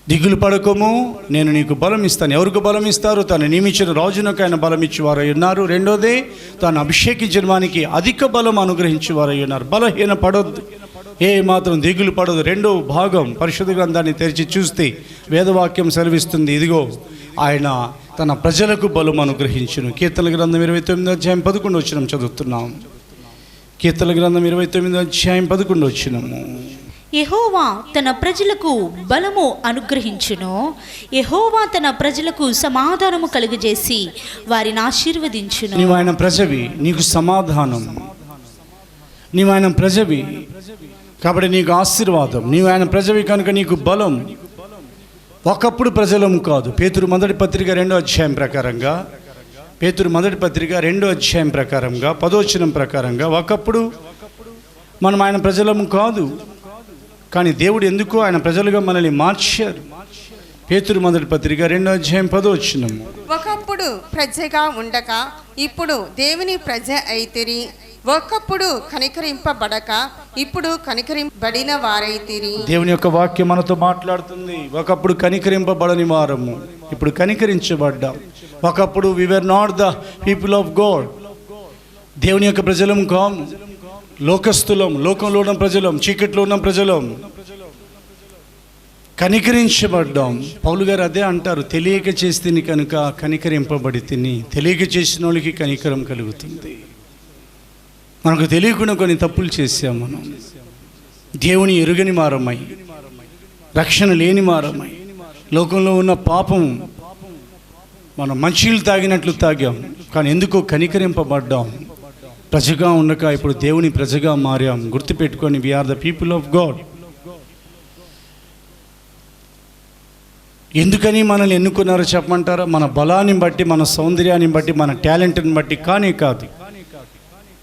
దిగులు పడకము, నేను నీకు బలం ఇస్తాను. ఎవరికి బలం ఇస్తారు? తను నియమించిన రాజునకు ఆయన బలం ఇచ్చేవారై ఉన్నారు. రెండోది, తాను అభిషేకించిన వానికి అధిక బలం అనుగ్రహించేవారై ఉన్నారు. బలహీన పడొద్దు, ఏ మాత్రం దిగులు పడదు. రెండో భాగం పరిశుద్ధ గ్రంథాన్ని తెరిచి చూస్తే వేదవాక్యం సెలవిస్తుంది, ఇదిగో ఆయన తన ప్రజలకు బలం అనుగ్రహించును. కీర్తన గ్రంథం 29వ అధ్యాయం 11వ వచనం చదువుతున్నాం. కీర్తన గ్రంథం 29వ అధ్యాయం 11వ వచనము. యెహోవా తన ప్రజలకు బలము అనుగ్రహించును. యెహోవా తన ప్రజలకు సమాధానము కలుగజేసి వారిని ఆశీర్వదించును. నీవు ఆయన ప్రజవి, నీకు సమాధానం. నీవు ఆయన ప్రజవి కాబట్టి నీకు ఆశీర్వాదం. నీవు ఆయన ప్రజవి కనుక నీకు బలం. ఒకప్పుడు ప్రజలం కాదు. పేతురు మొదటి పత్రిక 2వ అధ్యాయం ప్రకారంగా, పేతురు మొదటి పత్రిక 2వ అధ్యాయం ప్రకారంగా 10వ వచనం ప్రకారంగా ఒకప్పుడు మనం ఆయన ప్రజలం కాదు. కానీ దేవుడు ఎందుకు ఆయన ప్రజలుగా మనల్ని మార్చారు. పేతురు మొదటి పత్రిక 2వ అధ్యాయం 10వ వచనం. ఒకప్పుడు ప్రజగా ఉండక ఇప్పుడు దేవుని ప్రజ అయితిరి. ఒకప్పుడు కనికరింపబడక ఇప్పుడు కనికరింపబడిన వారైతిరి. దేవుని యొక్క వాక్యం మనతో మాట్లాడుతుంది. ఒకప్పుడు కనికరింపబడని వారము, ఇప్పుడు కనికరించబడ్డాం. ఒకప్పుడు we were not the people of God, దేవుని యొక్క ప్రజలం కాము, లోకస్తులం, లోకంలో ఉన్న ప్రజలం, చీకట్లో ఉన్న ప్రజలం. కనికరించబడ్డాం. పౌలు గారు అదే అంటారు, తెలియక చేస్తే కనుక కనికరింపబడి తిని. తెలియక చేసిన వాళ్ళకి కనికరం కలుగుతుంది. మనకు తెలియకుండా కొన్ని తప్పులు చేసాం. మనం దేవుని ఎరుగని మారమై, రక్షణ లేని మారమై, లోకంలో ఉన్న పాపం మనం మంచినీళ్ళు తాగినట్లు తాగాం. కానీ ఎందుకో కనికరింపబడ్డాం. ప్రజగా ఉండక ఇప్పుడు దేవుని ప్రజగా మారాం. గుర్తుపెట్టుకొని, we are the people of God. ఎందుకని మనల్ని ఎన్నుకున్నారో చెప్పమంటారా? మన బలాన్ని బట్టి, మన సౌందర్యాన్ని బట్టి, మన టాలెంట్ని బట్టి కానీ కాదు.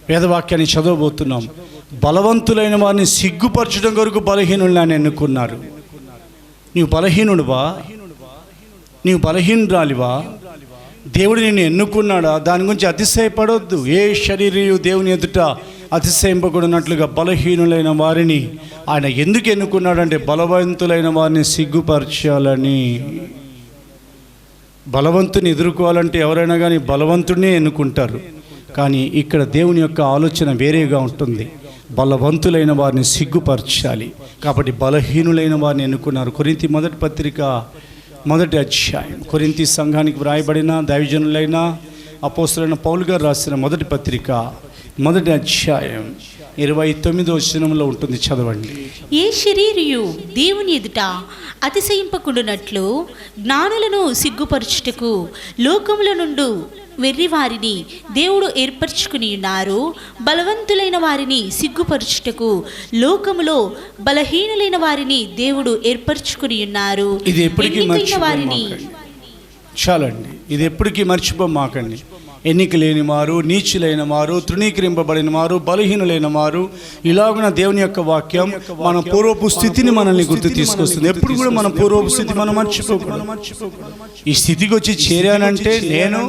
వేదవాక్యాన్ని చదవబోతున్నాం. బలవంతులైన వారిని సిగ్గుపరచడం కొరకు బలహీనులని ఎన్నుకున్నారు. నీవు బలహీనుడువా? నీవు బలహీనురాలివా? దేవుడు నిన్ను ఎన్నుకున్నాడా? దాని గురించి అతిశయపడొద్దు. ఏ శరీరయు దేవుని ఎదుట అతిశయింపకూడనట్లుగా బలహీనులైన వారిని ఆయన ఎందుకు ఎన్నుకున్నాడంటే బలవంతులైన వారిని సిగ్గుపరచాలని. బలవంతుని ఎదుర్కోవాలంటే ఎవరైనా కానీ బలవంతుడినే ఎన్నుకుంటారు. కానీ ఇక్కడ దేవుని యొక్క ఆలోచన వేరేగా ఉంటుంది. బలవంతులైన వారిని సిగ్గుపరచాలి కాబట్టి బలహీనులైన వారిని ఎన్నుకున్నారు. కొరింథీ మొదటి పత్రిక 1వ అధ్యాయం, కొరింథీ సంఘానికి వ్రాయబడిన దైవజనులైన అపోస్తలులైన పౌలు గారు రాసిన మొదటి పత్రిక 1వ అధ్యాయం 29వ వచనంలో ఉంటుంది, చదవండి. ఏ శరీరియు దేవుని ఎదుట అతిశయింపకుండునట్లు జ్ఞానులను సిగ్గుపరచుటకు లోకముల నుండి వెర్రి వారిని దేవుడు ఏర్పరచుకుని ఉన్నారు. బలవంతులైన వారిని సిగ్గుపరచుటకు లోకములో బలహీనులైన వారిని దేవుడు ఏర్పరచుకుని ఉన్నారు. ఇది ఎప్పటికీ వారిని చాలండి, ఇది ఎప్పటికీ మర్చిపోమాకండి. ఎన్నిక లేని వారు, నీచులైన వారు, తృణీకరింపబడిన వారు, బలహీనులైన వారు, ఇలాగున దేవుని యొక్క వాక్యం మన పూర్వపు స్థితిని మనల్ని గుర్తు తీసుకొస్తుంది. ఎప్పుడు కూడా మన పూర్వపు స్థితి మనం మర్చిపోకూడదు. ఈ స్థితికి వచ్చి చేరానంటే నేను,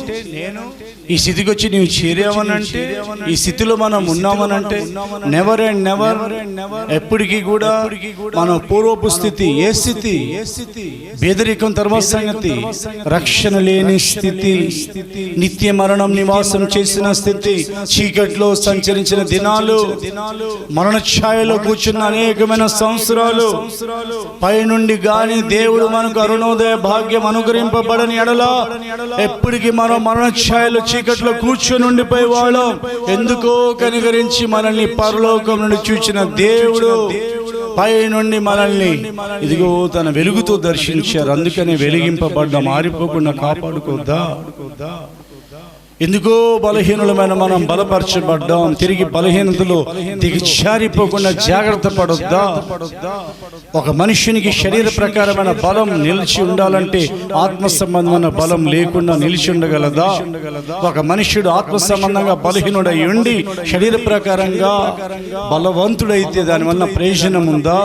ఈ స్థితికి వచ్చి నీవు చేరావనంటే, ఈ స్థితిలో మనం ఉన్నామనంటే నెవర్ అండ్ నెవర్, ఎప్పటికీ కూడా మన పూర్వపు స్థితి. ఏ స్థితి? పేదరికం తర్వాత సంగతి, రక్షణ లేని స్థితి, నిత్య మరణం నివాసం చేసిన స్థితి, చీకట్లో సంచరించిన దినాలు, మరణ ఛాయలో కూర్చున్న అనేకమైన సంవత్సరాలు, పైనుండి గాని దేవుడు మనకు అరుణోదయ భాగ్యం అనుగ్రహింపబడని ఎడల ఎప్పటికీ మనం మరణ ఛాయలో చీకట్లో కూర్చొని ఉండిపోయే వాళ్ళం. ఎందుకో కనికరించి మనల్ని పరలోకం నుండి చూచిన దేవుడు పై నుండి మనల్ని ఇదిగో తన వెలుగుతో దర్శించారు. అందుకనే వెలిగింపబడ్డ, మారిపోకుండా కాపాడుకోద్దా? ఎందుకో బలహీనులమైన మనం బలపరచబడ్డాం. తిరిగి బలహీనతలో దిగజారిపోకుండా జాగ్రత్త పడొద్దా? ఒక మనుషునికి శరీర ప్రకారమైన బలం నిలిచి ఉండాలంటే ఆత్మ సంబంధమైన బలం లేకుండా నిలిచి ఉండగలదా? ఒక మనుష్యుడు ఆత్మ సంబంధంగా బలహీనుడై ఉండి శరీర ప్రకారంగా బలవంతుడైతే దానివల్ల ప్రయోజనం ఉందా?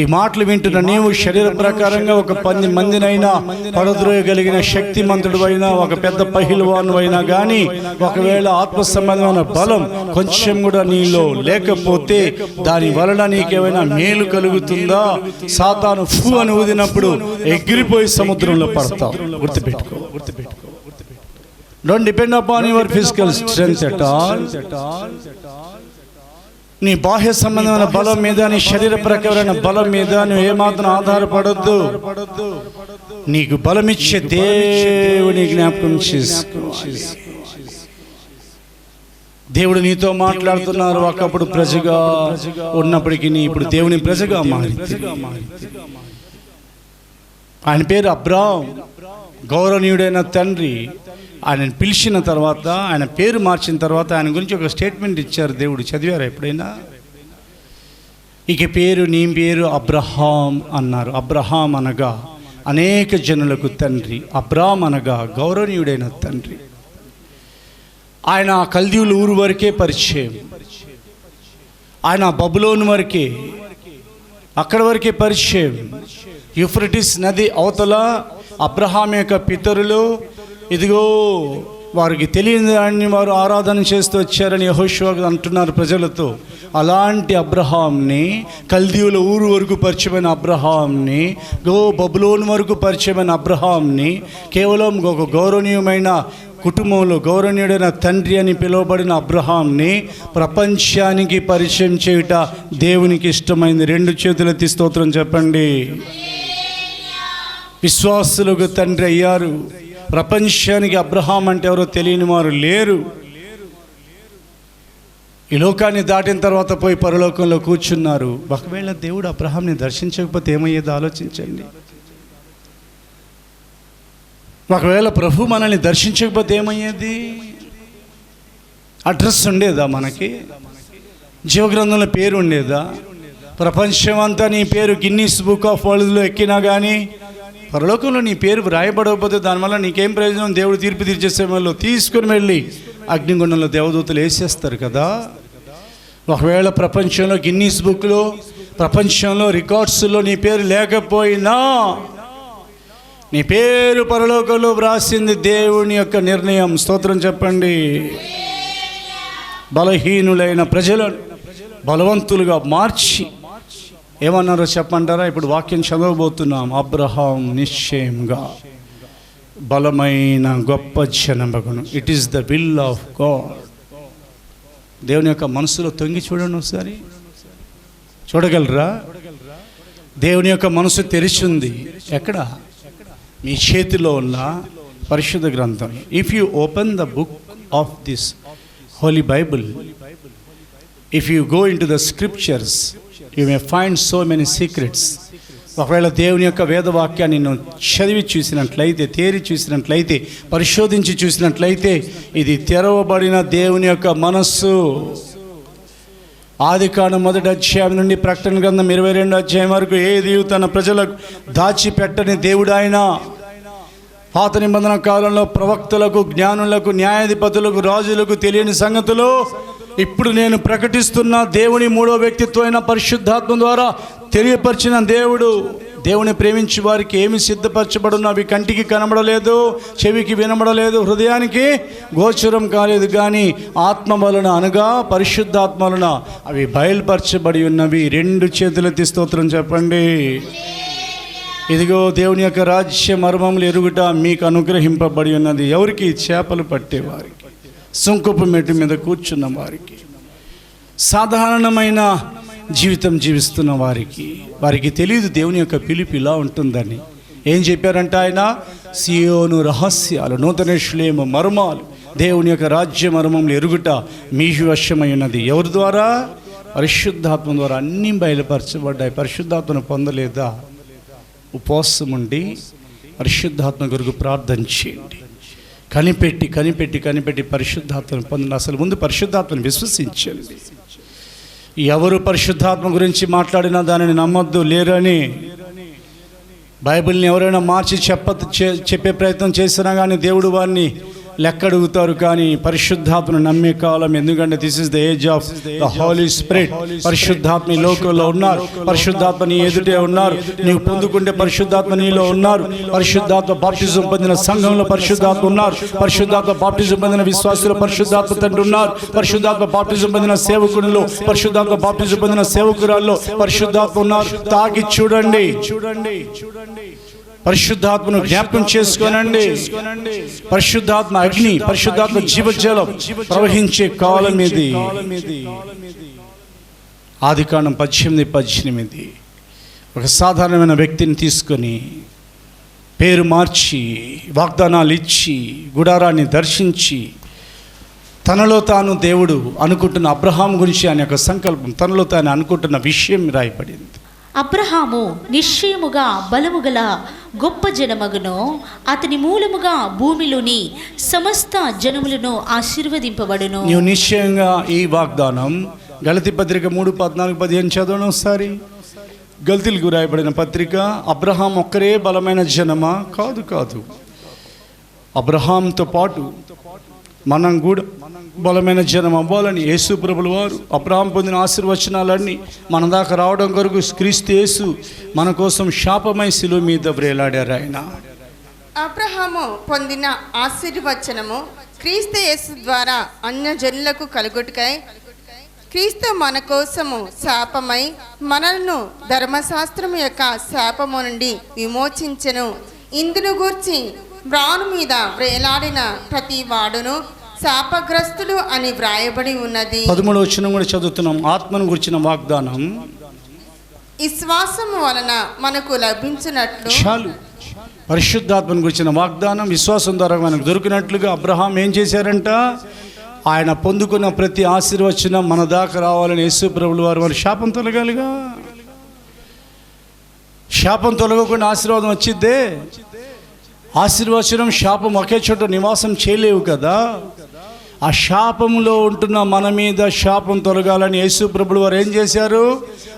ఈ మాటలు వింటున్న నీవు శరీర ప్రకారంగా ఒక 10 మందినైనా పడద్రోయగలిగిన శక్తిమంతుడు అయినా, ఒక పెద్ద పహిల్వాను అయినా కానీ ఒకవేళ ఆత్మ సంబంధమైన బలం కొంచెం కూడా నీలో లేకపోతే దాని వలన నీకేమైనా మేలు కలుగుతుందా? సాతాను ఫు అని ఊదినప్పుడు ఎగిరిపోయి సముద్రంలో పడతావు. గుర్తుపెట్టుకో. Don't depend upon your physical strength at all. నీ బాహ్య సంబంధమైన బలం మీద, నీ శరీర ప్రకారమైన బలం మీద నువ్వు ఏమాత్రం ఆధారపడొద్దు. నీకు బలమిచ్చే దేవుని జ్ఞాపకం చేసుకోవాలి. దేవుడు నీతో మాట్లాడుతున్నారు. ఒకప్పుడు ప్రజగా ఉన్నప్పటికీ ఇప్పుడు దేవుని ప్రజగా మారింది. ఆయన పేరు అబ్రాహాం, గౌరవనీయుడైన తండ్రి. ఆయనను పిలిచిన తర్వాత, ఆయన పేరు మార్చిన తర్వాత ఆయన గురించి ఒక స్టేట్మెంట్ ఇచ్చారు దేవుడు. చదివారా ఎప్పుడైనా? ఇక నీ పేరు అబ్రహాం అన్నారు. అబ్రహాం అనగా అనేక జనులకు తండ్రి, అబ్రాహాం అనగా గౌరవనీయుడైన తండ్రి. ఆయన కల్దీయుల ఊరు వరకే పరిచయం, ఆయన బబులోను వరకే, అక్కడ వరకే పరిచయం. యూఫ్రటీస్ నది అవతల అబ్రహాం యొక్క పితరులు ఇదిగో వారికి తెలియని దాన్ని వారు ఆరాధన చేస్తూ వచ్చారని యెహోషువ అంటున్నారు ప్రజలతో. అలాంటి అబ్రహాంని, కల్దీయుల ఊరు వరకు పరిచయమైన అబ్రహాంని, బబులోను వరకు పరిచయమైన అబ్రహాంని, కేవలం ఒక గౌరవనీయమైన కుటుంబంలో గౌరవనీయుడైన తండ్రి అని పిలువబడిన అబ్రహాంని ప్రపంచానికి పరిచయం చేయుట దేవునికి ఇష్టమైంది. 2 చేతులెత్తి స్తోత్రం చెప్పండి. విశ్వాసులకు తండ్రి అయ్యారు. ప్రపంచానికి అబ్రహాం అంటే ఎవరో తెలియని వారు లేరు. ఈ లోకాన్ని దాటిన తర్వాత పోయి పరలోకంలో కూర్చున్నారు. ఒకవేళ దేవుడు అబ్రహాంని దర్శించకపోతే ఏమయ్యేదో ఆలోచించండి. ఒకవేళ ప్రభు మనల్ని దర్శించకపోతే ఏమయ్యేది? అడ్రస్ ఉండేదా? మనకి జీవగ్రంథంలో పేరు ఉండేదా? ప్రపంచం అంతా నీ పేరు గిన్నీస్ బుక్ ఆఫ్ వరల్డ్లో ఎక్కినా కానీ పరలోకంలో నీ పేరు వ్రాయబడకపోతే దానివల్ల నీకేం ప్రయోజనం? దేవుడు తీర్పు తీర్చే సమయంలో తీసుకుని వెళ్ళి అగ్నిగుండంలో దేవదూతలు వేసేస్తారు కదా. ఒకవేళ ప్రపంచంలో గిన్నీస్ బుక్లో, ప్రపంచంలో రికార్డ్స్లో నీ పేరు లేకపోయినా నీ పేరు పరలోకంలో వ్రాసింది దేవుని యొక్క నిర్ణయం. స్తోత్రం చెప్పండి. బలహీనులైన ప్రజలను బలవంతులుగా మార్చి ఏమన్నారో చెప్పంటారా? ఇప్పుడు వాక్యం చదవబోతున్నాం. అబ్రహాం నిశ్చయంగా బలమైన గొప్ప జనమగును. It is the will of God. దేవుని యొక్క మనసులో తొంగి చూడండి ఒకసారి. చూడగలరా? దేవుని యొక్క మనసు తెరిచింది. ఎక్కడ? మీ చేతిలో ఉన్న పరిశుద్ధ గ్రంథం. If you open the book of this Holy Bible, if you go into the scriptures you may find so many secrets. ఒకవేళ దేవుని యొక్క వేదవాక్యాన్ని నేను చదివి చూసినట్లయితే, తేరి చూసినట్లయితే, పరిశోధించి చూసినట్లయితే, ఇది తెరవబడిన దేవుని యొక్క మనస్సు. ఆదికాండం 1వ అధ్యాయం నుండి ప్రకటన గ్రంథం 22వ అధ్యాయం వరకు ఏది తన ప్రజలకు దాచిపెట్టని దేవుడు ఆయన. పాత నిబంధన కాలంలో ప్రవక్తలకు, జ్ఞానులకు, న్యాయాధిపతులకు, రాజులకు తెలియని సంగతులు ఇప్పుడు నేను ప్రకటిస్తున్న దేవుని 3వ వ్యక్తిత్వం అయిన పరిశుద్ధాత్మ ద్వారా తెలియపరిచిన దేవుడు. దేవుని ప్రేమించి వారికి ఏమి సిద్ధపరచబడున్న అవి కంటికి కనబడలేదు, చెవికి వినబడలేదు, హృదయానికి గోచరం కాలేదు, కానీ ఆత్మ వలన అనగా పరిశుద్ధాత్మ వలన అవి బయలుపరచబడి ఉన్నవి. 2 చేతులెత్తి స్తోత్రం చెప్పండి. ఇదిగో దేవుని యొక్క రాజ్య మర్మములు ఎరుగుట మీకు అనుగ్రహింపబడి ఉన్నది. ఎవరికి? చేపలు పట్టేవారికి, సుంకపు మెట్టు మీద కూర్చున్న వారికి, సాధారణమైన జీవితం జీవిస్తున్న వారికి తెలియదు దేవుని యొక్క పిలుపు ఇలా ఉంటుందని. ఏం చెప్పారంటే ఆయన, సియోను రహస్యాలు, నూతన యెరూషలేము మర్మాలు, దేవుని యొక్క రాజ్య మర్మములు ఎరుగుట మీ వశమై ఉన్నది. ఎవరి ద్వారా? పరిశుద్ధాత్మ ద్వారా అన్నీ బయలుపరచబడ్డాయి. పరిశుద్ధాత్మను పొందలేదా? ఉపవాసం ఉండి పరిశుద్ధాత్మ కొరకు ప్రార్థన చేయండి. కనిపెట్టి కనిపెట్టి కనిపెట్టి పరిశుద్ధాత్మను పొందండి. అసలు ముందు పరిశుద్ధాత్మను విశ్వసించండి. ఎవరు పరిశుద్ధాత్మ గురించి మాట్లాడినా దానిని నమ్మొద్దు, లేరని. బైబిల్ని ఎవరైనా మార్చి చెప్పే ప్రయత్నం చేసినా కానీ దేవుడు వారిని లెక్క అడుగుతారు. కానీ పరిశుద్ధాత్మను నమ్మే కాలం, ఎందుకంటే this is the age of the Holy Spirit. పరిశుద్ధాత్మ ఈ లోకంలో ఉన్నారు, పరిశుద్ధాత్మ నీ ఎదుటే ఉన్నారు. నీవు పొందుకుంటే పరిశుద్ధాత్మ నీలో ఉన్నారు. పరిశుద్ధాత్మ బాప్టిజం పొందిన సంఘంలో పరిశుద్ధాత్మ ఉన్నారు. పరిశుద్ధాత్మ బాప్టిజం పొందిన విశ్వాసులు పరిశుద్ధాత్మ తండ్రి ఉన్నారు. పరిశుద్ధాత్మ బాప్టిజం పొందిన సేవకులలో, పరిశుద్ధాత్మ బాప్టిజం పొందిన సేవకురాల్లో పరిశుద్ధాత్మ ఉన్నారు. తాకి చూడండి, పరిశుద్ధాత్మను జ్ఞాపకం చేసుకోనండి. పరిశుద్ధాత్మ అగ్ని, పరిశుద్ధాత్మ జీవజలం ప్రవహించే కాలం ఇది. ఆదికాండం 18:18 ఒక సాధారణమైన వ్యక్తిని తీసుకొని పేరు మార్చి, వాగ్దానాలు ఇచ్చి, గుడారాన్ని దర్శించి, తనలో తాను దేవుడు అనుకుంటున్న అబ్రహాం గురించి ఆయన యొక్క సంకల్పం, తనలో తాను అనుకుంటున్న విషయం రాయబడింది. అబ్రహాము నిశ్చయముగా బలముగల గొప్ప జనమగును, అతని మూలముగా భూమిలోని సమస్త జనములను ఆశీర్వదింపబడును. నీవు నిశ్చయంగా ఈ వాగ్దానం గలతీ పత్రిక 3:14-15 చదవను ఒకసారి. గలతీలకు రాయబడిన పత్రిక. అబ్రహాం ఒక్కరే బలమైన జనమా? కాదు. అబ్రహాంతో పాటు మనం కూడా బలమైన జనం అవ్వాలని యేసు ప్రభుల వారు అబ్రహాం పొందిన ఆశీర్వచనాలన్నీ మన దాకా రావడం కొరకు క్రీస్తు యేసు మన కోసం శాపమై శిలువ మీద వ్రేలాడారు. ఆయన అబ్రహాము పొందిన ఆశీర్వచనము క్రీస్తు యేసు ద్వారా అన్యజనులకు కలుగుటకై క్రీస్తు మన కోసము శాపమై మనలను ధర్మశాస్త్రము యొక్క శాపము నుండి విమోచించెను. ఇందును గూర్చి మ్రాను మీద వ్రేలాడిన ప్రతి వాడును శాపగ్రస్తుడు అని వ్రాయబడి ఉన్నది. 13వ వచనం కూడా చదువుతున్నాం. ఆత్మను గురించిన వాగ్దానం విశ్వాసము వలన మనకు లభించినట్లు. చాలు. పరిశుద్ధాత్మను గురించిన వాగ్దానం విశ్వాసం ద్వారా మనకు దొరికినట్లుగా అబ్రహాం ఏం చేశారంట? ఆయన పొందుకున్న ప్రతి ఆశీర్వచనం మన దాకా రావాలని యేసు ప్రభుల వారు శాపం తొలగాలిగా. శాపం తొలగకుండా ఆశీర్వాదం వచ్చిద్దే. ఆశీర్వచనం శాపం ఒకే చోట నివాసం చేయలేవు కదా. ఆ శాపంలో ఉంటున్న మన మీద శాపం తొలగాలని యేసు ప్రభులు వారు ఏం చేశారు?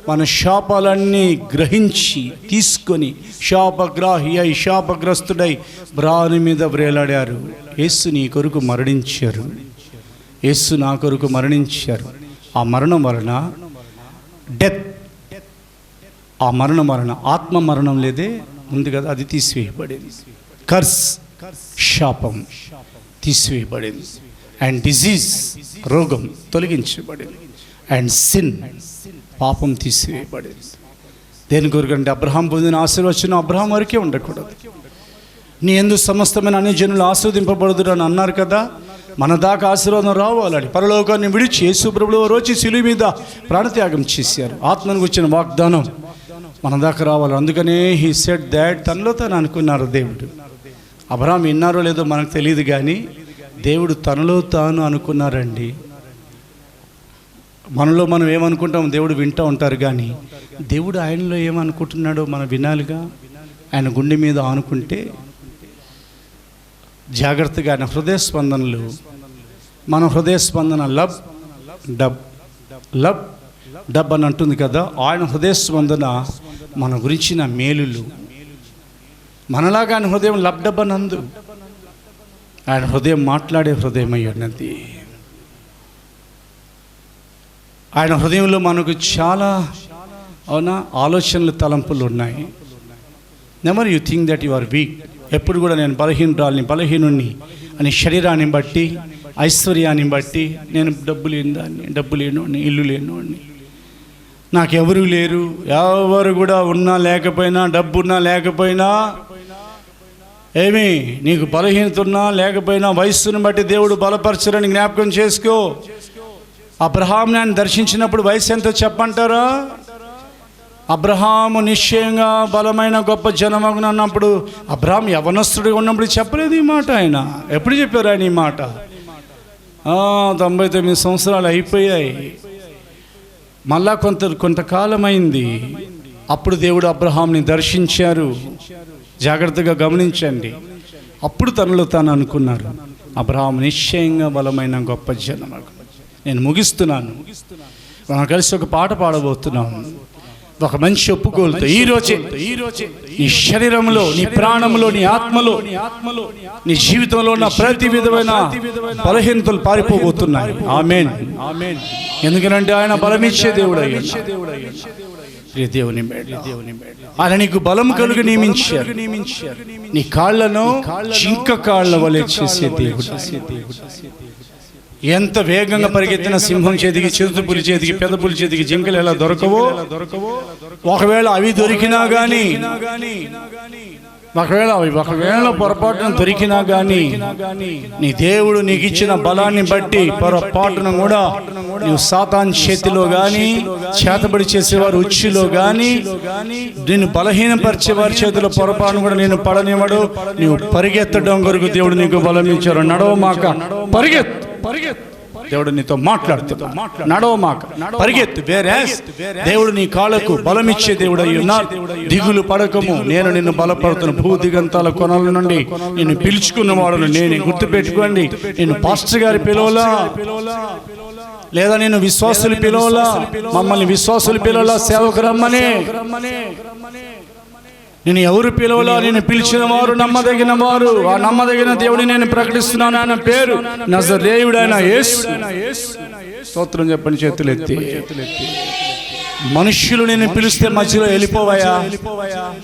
మన శాపాలన్నీ గ్రహించి తీసుకొని శాపగ్రాహి అయి శాపగ్రస్తుడై బ్రాని మీద వ్రేలాడారు. యేసు నీ కొరకు మరణించారు, యేసు నా కొరకు మరణించారు. ఆ మరణం వలన డెత్, ఆ మరణం వలన ఆత్మ మరణం లేదే ఉంది కదా, అది తీసివేయబడింది. కర్స్, శాపం తీసివేయబడింది. అండ్ డిజీజ్, రోగం తొలగించబడింది. అండ్ సిన్, పాపం తీసివేయబడింది. దేని కొరకంటే అబ్రహాం పొందిన ఆశీర్వచనం అబ్రహాం వరకే ఉండకూడదు. నీ యందు సమస్తమైన అన్ని జనులు ఆస్వాదింపబడదురు అని అన్నారు కదా. మన దాకా ఆశీర్వాదం రావాలని పరలోకాన్ని విడిచి యేసు ప్రభువు వారు వచ్చి శిలువ మీద ప్రాణత్యాగం చేశారు. ఆత్మను గురించిన వాగ్దానం మన దాకా రావాలి. అందుకనే హీ సెడ్ దాట్, తనలో తను అనుకున్నారు దేవుడు. అబ్రహాం విన్నారో లేదో మనకు తెలియదు, కానీ దేవుడు తనలో తాను అనుకున్నారండి. మనలో మనం ఏమనుకుంటాం, దేవుడు వింటూ ఉంటారు, కానీ దేవుడు ఆయనలో ఏమనుకుంటున్నాడో మనం వినాలిగా. ఆయన గుండె మీద ఆనుకుంటే జాగ్రత్తగా ఆయన హృదయ స్పందనలు, మన హృదయ స్పందన లబ్ డబ్ లబ్ డబ్ అని అంటుంది కదా. ఆయన హృదయ స్పందన మన గురించిన మేలులు, మనలాగా ఆయన హృదయం లబ్ డబ్ అని అందు. ఆయన హృదయం మాట్లాడే హృదయం అయి ఉన్నది. ఆయన హృదయంలో మనకు చాలా ఆలోచనలు, తలంపులు ఉన్నాయి. Never you think that you are weak. ఎప్పుడు కూడా నేను బలహీనుణ్ణి అని శరీరాన్ని బట్టి, ఐశ్వర్యాన్ని బట్టి, నేను డబ్బు లేనివాడిని, ఇల్లు లేనివాడిని, నాకెవరు లేరు, ఎవరు కూడా ఉన్నా లేకపోయినా, డబ్బున్నా లేకపోయినా, ఏమి నీకు బలహీనత ఉన్నా లేకపోయినా, వయస్సును బట్టి దేవుడు బలపరచరని జ్ఞాపకం చేసుకో. అబ్రహాంని ఆయన దర్శించినప్పుడు వయసు ఎంతో చెప్పంటారా? అబ్రహాము నిశ్చయంగా బలమైన గొప్ప జనమగును అన్నప్పుడు, అబ్రహాం యవనస్తుడిగా ఉన్నప్పుడు చెప్పలేదు ఈ మాట. ఆయన ఎప్పుడు చెప్పారు ఆయన ఈ మాట? 99 సంవత్సరాలు అయిపోయాయి. మళ్ళా కొంతకాలం అయింది. అప్పుడు దేవుడు అబ్రహాంని దర్శించారు. జాగ్రత్తగా గమనించండి. అప్పుడు తనలో తాను అనుకున్నారు, అబ్రహాం నిశ్చయంగా బలమైన గొప్ప జనమగును. నేను ముగిస్తున్నాను. మనం కలిసి ఒక పాట పాడబోతున్నాను. ఒక మంచి ఒప్పుకోలుతో ఈరోజే నీ శరీరంలో, నీ ప్రాణంలో, నీ ఆత్మలో, నీ జీవితంలో ఉన్న ప్రతి విధమైన బలహీనతలు పారిపోబోతున్నాయి. ఆమేన్. ఎందుకనంటే ఆయన బలమిచ్చే దేవుడు అయ్యాడు. దేవుని ఆయన నీకు బలం కలుగు నియమించారు. నీ కాళ్లను జింక కాళ్ల వలె చేసే దేవుడు. ఎంత వేగంగా పరిగెత్తిన సింహం చేతికి, చిరుతపులి చేతికి, పెద్దపులి చేతికి జింకలు ఎలా దొరకవో, ఒకవేళ అవి దొరికినా కానీ, ఒకవేళ పొరపాటున దొరికినా కానీ, నీ దేవుడు నీకు ఇచ్చిన బలాన్ని బట్టి పొరపాటున కూడా నువ్వు సాతాన్ చేతిలో కానీ, చేతబడి చేసేవారు ఉచ్చిలో కానీ, నిన్ను బలహీనపరిచేవారి చేతిలో పొరపాటును కూడా నేను పడనివ్వడు. నువ్వు పరిగెత్తడం కొరకు దేవుడు నీకు బలం ఇచ్చారు. నడవమాక, పరిగెత్తు. దేవుడు నీతో మాట్లాడుతాడు. నడవమాక, పరిగెత్తు. దేవుడు నీ కాళ్ళకు బలమిచ్చే దేవుడు అయి ఉన్నాడు. దిగులు పడకము, నేను నిన్ను బలపడుతున్న భూ దిగంతాల కొనల నుండి నిన్ను పిలుచుకున్నవాడును నేను. గుర్తుపెట్టుకోండి, నేను పాస్టర్ గారి పిలవలా, లేదా నేను విశ్వాసులు పిలవలా, మమ్మల్ని విశ్వాసులు పిలవలా, సేవకు రమ్మనే. నేను ఎవరు పిలవలా, నేను పిలిచిన వారు నమ్మదగిన వారు. ఆ నమ్మదగిన దేవుడిని నేను ప్రకటిస్తున్నాను. ఆయన పేరు నజరేయుడైన యేసు. స్తోత్రం చెప్పండి చేతులు ఎత్తి. మనుష్యులు నేను పిలిస్తే మధ్యలో వెళ్ళిపోవాయా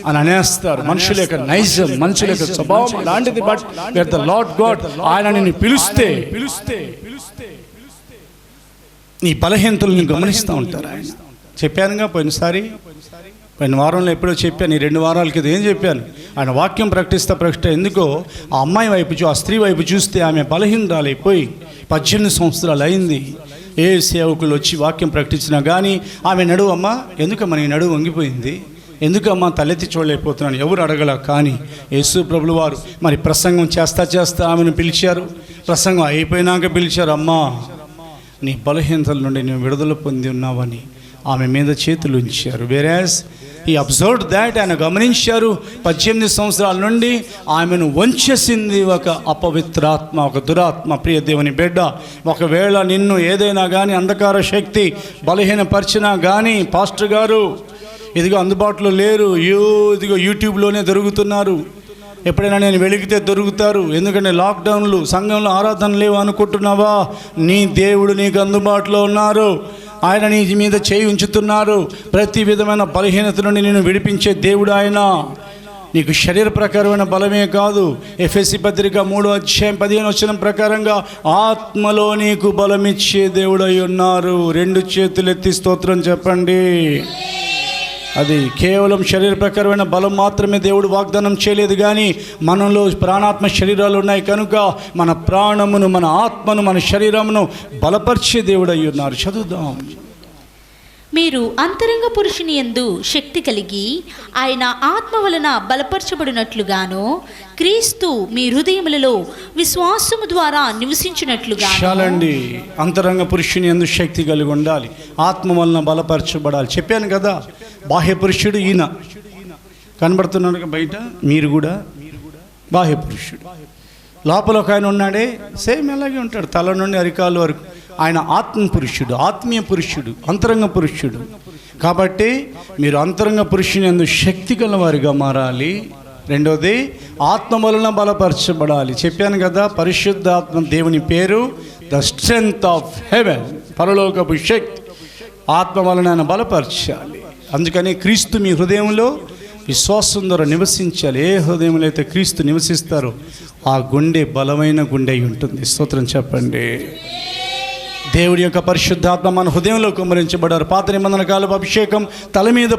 అని అనేస్తారు. మనుషుల యొక్క నైజం, మనుషుల యొక్క స్వభావం లాంటిది. బట్ ద లార్డ్ గాడ్, ఆయన నిన్ను పిలిస్తే నీ బలహీనతలను గమనిస్తూ ఉంటారు. ఆయన చెప్పానుగా పోయిన వారంలో ఎప్పుడో చెప్పాను. ఈ 2 వారాల క్రితం ఏం చెప్పాను? ఆయన వాక్యం ప్రకటిస్తా ఎందుకో ఆ అమ్మాయి వైపు, ఆ స్త్రీ వైపు చూస్తే ఆమె బలహీనరాలైపోయి 18 సంవత్సరాలు అయింది. ఏ సేవకులు వచ్చి వాక్యం ప్రకటించినా కానీ ఆమె నడువమ్మా, ఎందుకమ్మా నీ నడువు వంగిపోయింది, ఎందుకమ్మా తలెత్తి చూడలేకపోతున్నాను, ఎవరు అడగల. కానీ యేసు ప్రభులు వారు మరి ప్రసంగం చేస్తా ఆమెను పిలిచారు. ప్రసంగం అయిపోయినాక పిలిచారు, అమ్మా నీ బలహీనతల నుండి నువ్వు విడుదల పొంది ఉన్నావని ఆమె మీద చేతులు ఉంచారు. వేరాస్ ఈ అబ్జర్వ్డ్ దాట్, ఆయన గమనించారు. 18 సంవత్సరాల నుండి ఆమెను వంచేసింది ఒక అపవిత్రాత్మ, ఒక దురాత్మ. ప్రియ దేవుని బిడ్డ, ఒకవేళ నిన్ను ఏదైనా కానీ అంధకార శక్తి బలహీనపరిచినా కానీ, పాస్టర్ గారు ఇదిగో అందుబాటులో లేరు, ఇదిగో యూట్యూబ్లోనే దొరుకుతున్నారు, ఎప్పుడైనా నేను వెలిగితే దొరుకుతారు, ఎందుకంటే లాక్డౌన్లు, సంఘంలో ఆరాధన లేవు అనుకుంటున్నావా? నీ దేవుడు నీకు అందుబాటులో ఉన్నారు. ఆయన నీ మీద చేయి ఉంచుతున్నారు. ప్రతి విధమైన బలహీనత నుండి నేను విడిపించే దేవుడు ఆయన. నీకు శరీర ప్రకారమైన బలమే కాదు, ఎఫెసీ పత్రిక 3:15 ప్రకారంగా ఆత్మలో నీకు బలమిచ్చే దేవుడు అయి ఉన్నారు. 2 చేతులు ఎత్తి స్తోత్రం చెప్పండి. అది కేవలం శరీర ప్రకారమైన బలం మాత్రమే దేవుడు వాగ్దానం చేయలేదు, కానీ మనలో ప్రాణాత్మ శరీరాలు ఉన్నాయి కనుక మన ప్రాణమును, మన ఆత్మను, మన శరీరమును బలపరిచే దేవుడు అయి ఉన్నారు. చదువుదాం. మీరు అంతరంగ పురుషుని యందు శక్తి కలిగి ఆయన ఆత్మ వలన బలపరచబడినట్లుగాను క్రీస్తు మీ హృదయములలో విశ్వాసము ద్వారా నివసించినట్లుగా. చాలండి. అంతరంగ పురుషుని యందు శక్తి కలిగి ఉండాలి, ఆత్మ వలన బలపరచబడాలి. చెప్పాను కదా, బాహ్య పురుషుడు ఈయన కనబడుతున్నాడు బయట, మీరు కూడా బాహ్య పురుషుడు. లోపల ఒక ఆయన ఉన్నాడే, సేమ్ అలాగే ఉంటాడు, తల నుండి అరికాలు వరకు. ఆయన ఆత్మ పురుషుడు, ఆత్మీయ పురుషుడు, అంతరంగ పురుషుడు. కాబట్టి మీరు అంతరంగ పురుషుని యందు శక్తి గలవారిగా మారాలి. రెండోది, ఆత్మ వలన బలపరచబడాలి. చెప్పాను కదా, పరిశుద్ధాత్మ దేవుని పేరు ద స్ట్రెంగ్త్ ఆఫ్ హెవెన్, పరలోకపు శక్తి. ఆత్మ వలన ఆయన బలపరచాలి. అందుకని క్రీస్తు మీ హృదయంలో విశ్వాసం ద్వారా నివసించాలి. ఏ హృదయంలో అయితే క్రీస్తు నివసిస్తారో ఆ గుండె బలమైన గుండె అయి ఉంటుంది. స్తోత్రం చెప్పండి. దేవుడి యొక్క పరిశుద్ధాత్మ మన హృదయంలో కుమ్మరించబడారు. పాత నిబంధన కాలపు అభిషేకం తల మీద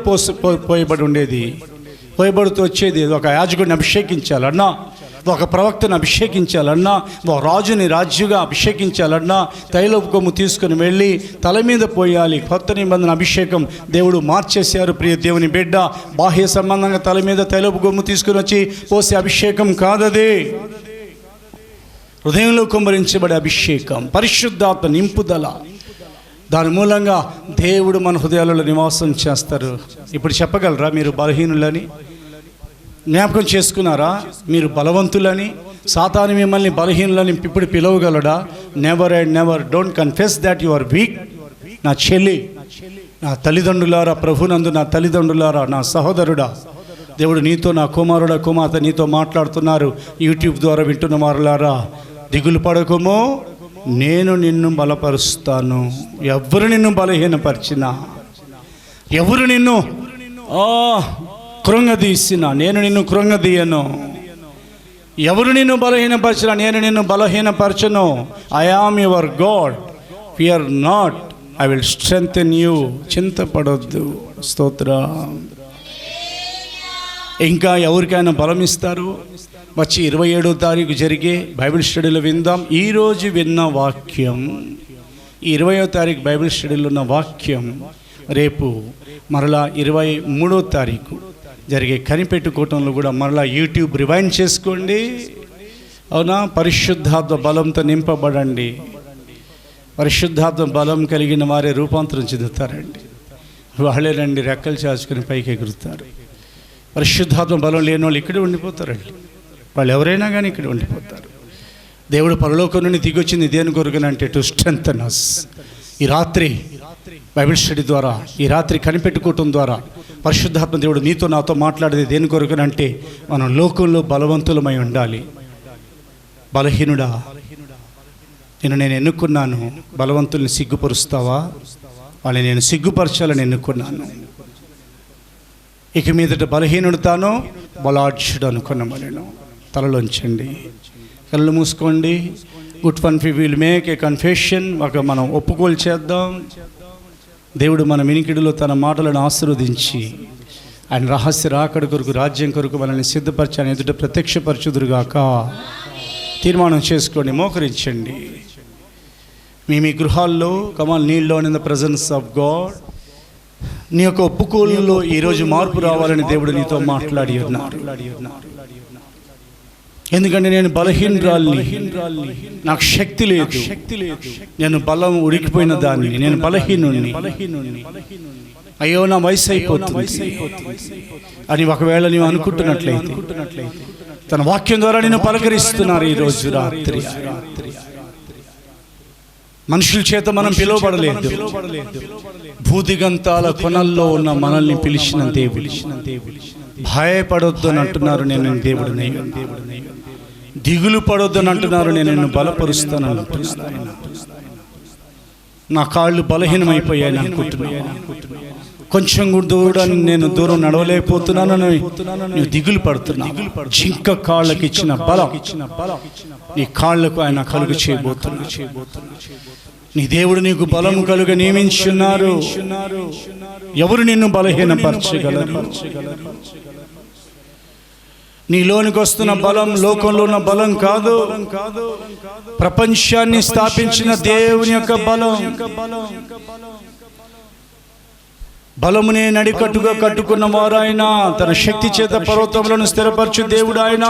పోయబడి ఉండేది, పోయబడుతూ వచ్చేది. ఒక యాజకుడిని అభిషేకించాలన్నా, ఒక ప్రవక్తను అభిషేకించాలన్నా, ఒక రాజుని రాజుగా అభిషేకించాలన్నా తైలపు కొమ్ము తీసుకుని వెళ్ళి తల మీద పోయాలి. కొత్త నిబంధన అభిషేకం దేవుడు మార్చేశారు. ప్రియ దేవుని బిడ్డ, బాహ్య సంబంధంగా తల మీద తైలపు కొమ్ము తీసుకుని వచ్చి పోసే అభిషేకం కాదది. హృదయంలో కుమ్మరించబడే అభిషేకం, పరిశుద్ధాత్మ నింపుదల. దాని మూలంగా దేవుడు మన హృదయాలలో నివాసం చేస్తారు. ఇప్పుడు చెప్పగలరా మీరు బలహీనులని? జ్ఞాపకం చేసుకున్నారా మీరు బలవంతులని? సాతాను మిమ్మల్ని బలహీనులని ఇప్పుడు పిలవగలడా? Never and never. Don't confess that you are weak. నా చెల్లి, నా తల్లిదండ్రులారా, ప్రభునందు నా తల్లిదండ్రులారా, నా సహోదరుడా, దేవుడు నీతో, నా కుమారుడా కుమార్తె నీతో మాట్లాడుతున్నారు. యూట్యూబ్ ద్వారా వింటున్న వారులారా, దిగులు పడకము, నేను నిన్ను బలపరుస్తాను. ఎవరు నిన్ను బలహీనపరిచినా, ఎవరు నిన్ను కృంగదీసినా నేను నిన్ను కృంగదీయను. ఎవరు నిన్ను బలహీనపరిచినా నేను నిన్ను బలహీనపరచను. I am your God, fear not, I will strengthen you. చింతపడొద్దు. స్తోత్రం. ఇంకా ఎవరికైనా బలం ఇస్తారు? వచ్చి 27వ తారీఖు జరిగే బైబిల్ స్టడీలో విందాం. ఈరోజు విన్న వాక్యం, 20వ తారీఖు బైబిల్ స్టడీలో ఉన్న వాక్యం రేపు మరలా 23వ తారీఖు జరిగే కనిపెట్టుకోవటంలో కూడా మరలా యూట్యూబ్ రివైండ్ చేసుకోండి. అవునా? పరిశుద్ధాత్మ బలంతో నింపబడండి. పరిశుద్ధాత్మ బలం కలిగిన వారే రూపాంతరం చెందుతారండి. వాళ్ళేనండి రెక్కలు చాచుకుని పైకి ఎగురుతారు. పరిశుద్ధాత్మ బలం లేని వాళ్ళు ఇక్కడే ఉండిపోతారండి. వాళ్ళు ఎవరైనా కానీ ఇక్కడ ఉండిపోతారు. దేవుడు పరలోకం నుండి దిగొచ్చింది దేని కొరకునంటే టు స్ట్రెంగ్థెన్ us. ఈ రాత్రి బైబిల్ స్టడీ ద్వారా, ఈ రాత్రి కనిపెట్టుకోవటం ద్వారా పరిశుద్ధాత్మ దేవుడు నీతో నాతో మాట్లాడేది దేని కొరకునంటే మనం లోకంలో బలవంతులమై ఉండాలి. బలహీనుడా, నేను ఎన్నుకున్నాను. బలవంతుల్ని సిగ్గుపరుస్తావా? వాళ్ళని నేను సిగ్గుపరచాలని ఎన్నుకున్నాను. ఇక మీదట బలహీనుడు తాను, బలాఢ్యుడు అనుకున్నామని. తలలోంచండి, కళ్ళు మూసుకోండి. Good one will make a confession. మనం ఒప్పుకోలు చేద్దాం. దేవుడు మన వినికిడిలో తన మాటలను ఆశీర్వదించి ఆయన రహస్య రాకడ కొరకు, రాజ్యం కొరకు మనల్ని సిద్ధపరిచి ఆయన ఎదుట ప్రత్యక్షపరచుదురుగాక. తీర్మానం చేసుకోండి, మోకరించండి. మీ గృహాల్లో come on kneel down in the presence of God. నీ యొక్క ఒప్పుకోలులో ఈరోజు మార్పు రావాలని దేవుడు నీతో మాట్లాడి ఉన్నారు. ఎందుకంటే నేను బలహీనురాల్ని, నాకు శక్తి లేదు, నేను బలం ఉడికిపోయిన దాన్ని, నేను బలహీనుణ్ణి, అయ్యో నా వయసు అయిపోతుంది అని ఒకవేళ నీవు అనుకుంటున్నట్లయితే తన వాక్యం ద్వారా నేను పలకరిస్తున్నారు. ఈరోజు రాత్రి మనుషుల చేత మనం పిలువబడలేదు, భూదిగంతాల కొనల్లో ఉన్న మనల్ని పిలిచిన దేవుడు. భయపడొద్దు అని అంటున్నారు, నేను దేవుడిని. దిగులు పడొద్దు అని అంటున్నారు, నేను నిన్ను బలపరుస్తాను అంటున్నాను. నా కాళ్ళు బలహీనమైపోయాయి అనుకుంటున్నాను, కొంచెం నేను దూరం నడవలేకపోతున్నాను, నువ్వు దిగులు పడుతున్నావు. జింక కాళ్ళకి ఇచ్చిన బలం నీ కాళ్ళకు ఆయన కలుగు చేయబోతున్నా. నీ దేవుడు నీకు బలం కలుగ నియమించున్నారు. ఎవరు నిన్ను బలహీనపరచగలరు? నీలోనికి వస్తున్న బలం లోకంలో ఉన్న బలం కాదు, ప్రపంచాన్ని స్థాపించిన దేవుని యొక్క బలం. బలమునే నడికట్టుగా కట్టుకున్న వారు ఆయన, తన శక్తి చేత పర్వతములను స్థిరపరచు దేవుడు ఆయన.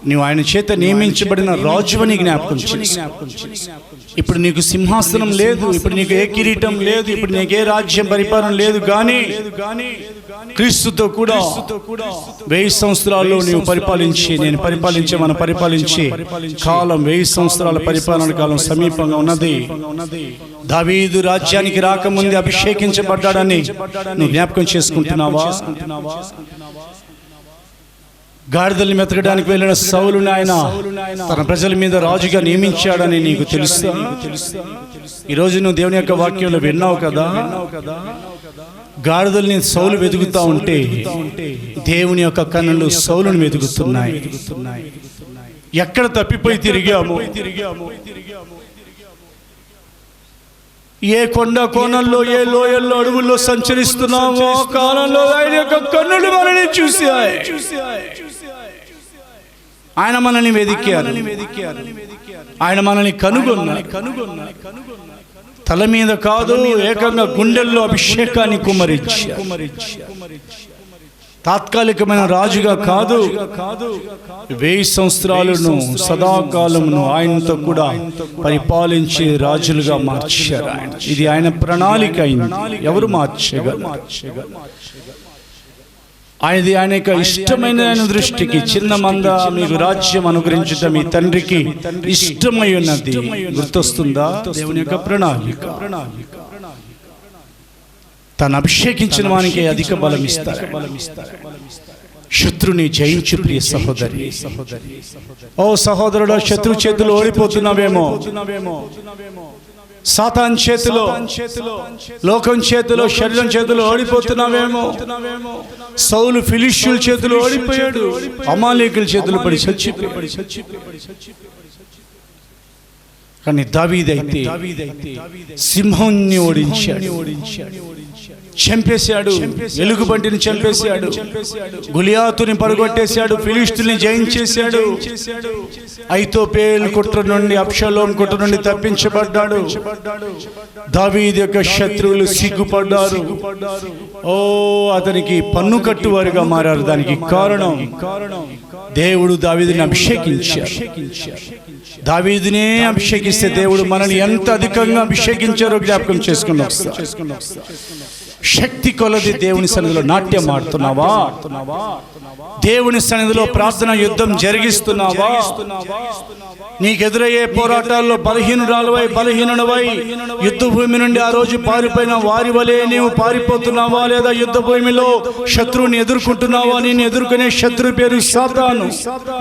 నీవు ఆయన చేత నియమించబడిన రాజువని జ్ఞాపకం చేసి, ఇప్పుడు నీకు సింహాసనం లేదు, ఇప్పుడు నీకు ఏ కిరీటం లేదు, ఇప్పుడు నీకు ఏ రాజ్యం పరిపాలన లేదు, కానీ క్రీస్తుతో కూడా 1000 సంవత్సరాల్లో నీవు పరిపాలించి, నేను పరిపాలించే, మనం పరిపాలించి కాలం 1000 సంవత్సరాల పరిపాలన కాలం సమీపంగా ఉన్నది. దావీదు రాజ్యానికి రాకముందే అభిషేకించబడ్డాడని నువ్వు జ్ఞాపకం చేసుకుంటున్నావా? గాడిదల్ని మెతకడానికి వెళ్ళిన సౌలుని ఆయన తన ప్రజల మీద రాజుగా నియమించాడని నీకు తెలుసా? ఈరోజు నువ్వు దేవుని యొక్క వాక్యంలో విన్నావు కదా, గాడిదల్ని సౌలు వెతుకుతా ఉంటే దేవుని యొక్క కన్నులు సౌలుని వెతుకుతున్నాయి. ఎక్కడ తప్పిపోయి తిరిగాము, ఏ కొండ కోణంలో, ఏ లోయల్లో, అడవుల్లో సంచరిస్తున్నామో కాలంలో ఆయన యొక్క కన్నులు మనల్ని చూశాయి. ఆయన మనల్ని వెదికారు, ఆయన మనల్ని కనుగొన్నారు. తల మీద కాదు, ఏకంగా గుండెల్లో అభిషేకాన్ని కుమ్మరించారు. తాత్కాలికమైన రాజుగా కాదు, 1000 సంవత్సరాలను సదాకాలమును ఆయనతో కూడా పరిపాలించే రాజులుగా మార్చారు ఆయన. ఇది ఆయన ప్రణాళిక అయింది, ఎవరు మార్చగలరు? ఆయనది ఆయన యొక్క ఇష్టమైన ఆయన దృష్టికి. చిన్న మంద మీకు రాజ్యం అనుగ్రహించడం మీ తండ్రికి ఇష్టమై ఉన్నది. గుర్తొస్తుందా? దేవుని యొక్క ప్రణాళిక. తను అభిషేకించిన వానికి అధిక బలం ఇస్తారు. శత్రుని జయించు ప్రియ సహోదరి. ఓ సహోదరుడు, శత్రు చేతులు ఓడిపోతున్నావేమో, సాతాన్ చేతిలో, లోకం చేతిలో, శరీరం చేతిలో ఓడిపోతున్నావేమో. సౌలు ఫిలిష్యుల చేతిలో ఓడిపోయాడు, అమాలేకుల చేతులు పడి చచ్చిపోయాడు. కానీ దావీదైతే సింహాన్ని ఓడించాడు, చంపేశాడు, ఎలుగుబంటిని చంపేశాడు, గులియాతుని పడగొట్టేశాడు, ఫిలిష్తుల్ని జయించేశాడు. ఐతోపేలు కుట్ర నుండి, అబ్షలోం కుట్ర నుండి తప్పించబడ్డాడు. దావీదు యొక్క శత్రువులు సిగ్గుపడ్డారు. ఓ, అతనికి పన్ను కట్టువారుగా మారారు. దానికి కారణం దేవుడు దావీదుని అభిషేకించారు. దావీదునే అభిషేకిస్తే దేవుడు మనల్ని ఎంత అధికంగా అభిషేకించారో జ్ఞాపకం చేసుకున్నాం. శక్తి కొలది దేవుని సన్నిధిలో నాట్యం ఆడుతున్నావా? దేవుని సన్నిధిలో ప్రార్థన యుద్ధం జరిగిస్తున్నావా? నీకెదురయ్యే పోరాటాల్లో బలహీనురాలువై, బలహీనుడవై యుద్ధ భూమి నుండి ఆ రోజు పారిపోయిన వారి వలె నీవు పారిపోతున్నావా? లేదా యుద్ధ భూమిలో శత్రువుని ఎదుర్కొంటున్నావా? నేను ఎదుర్కొనే శత్రువు పేరు సాతాను,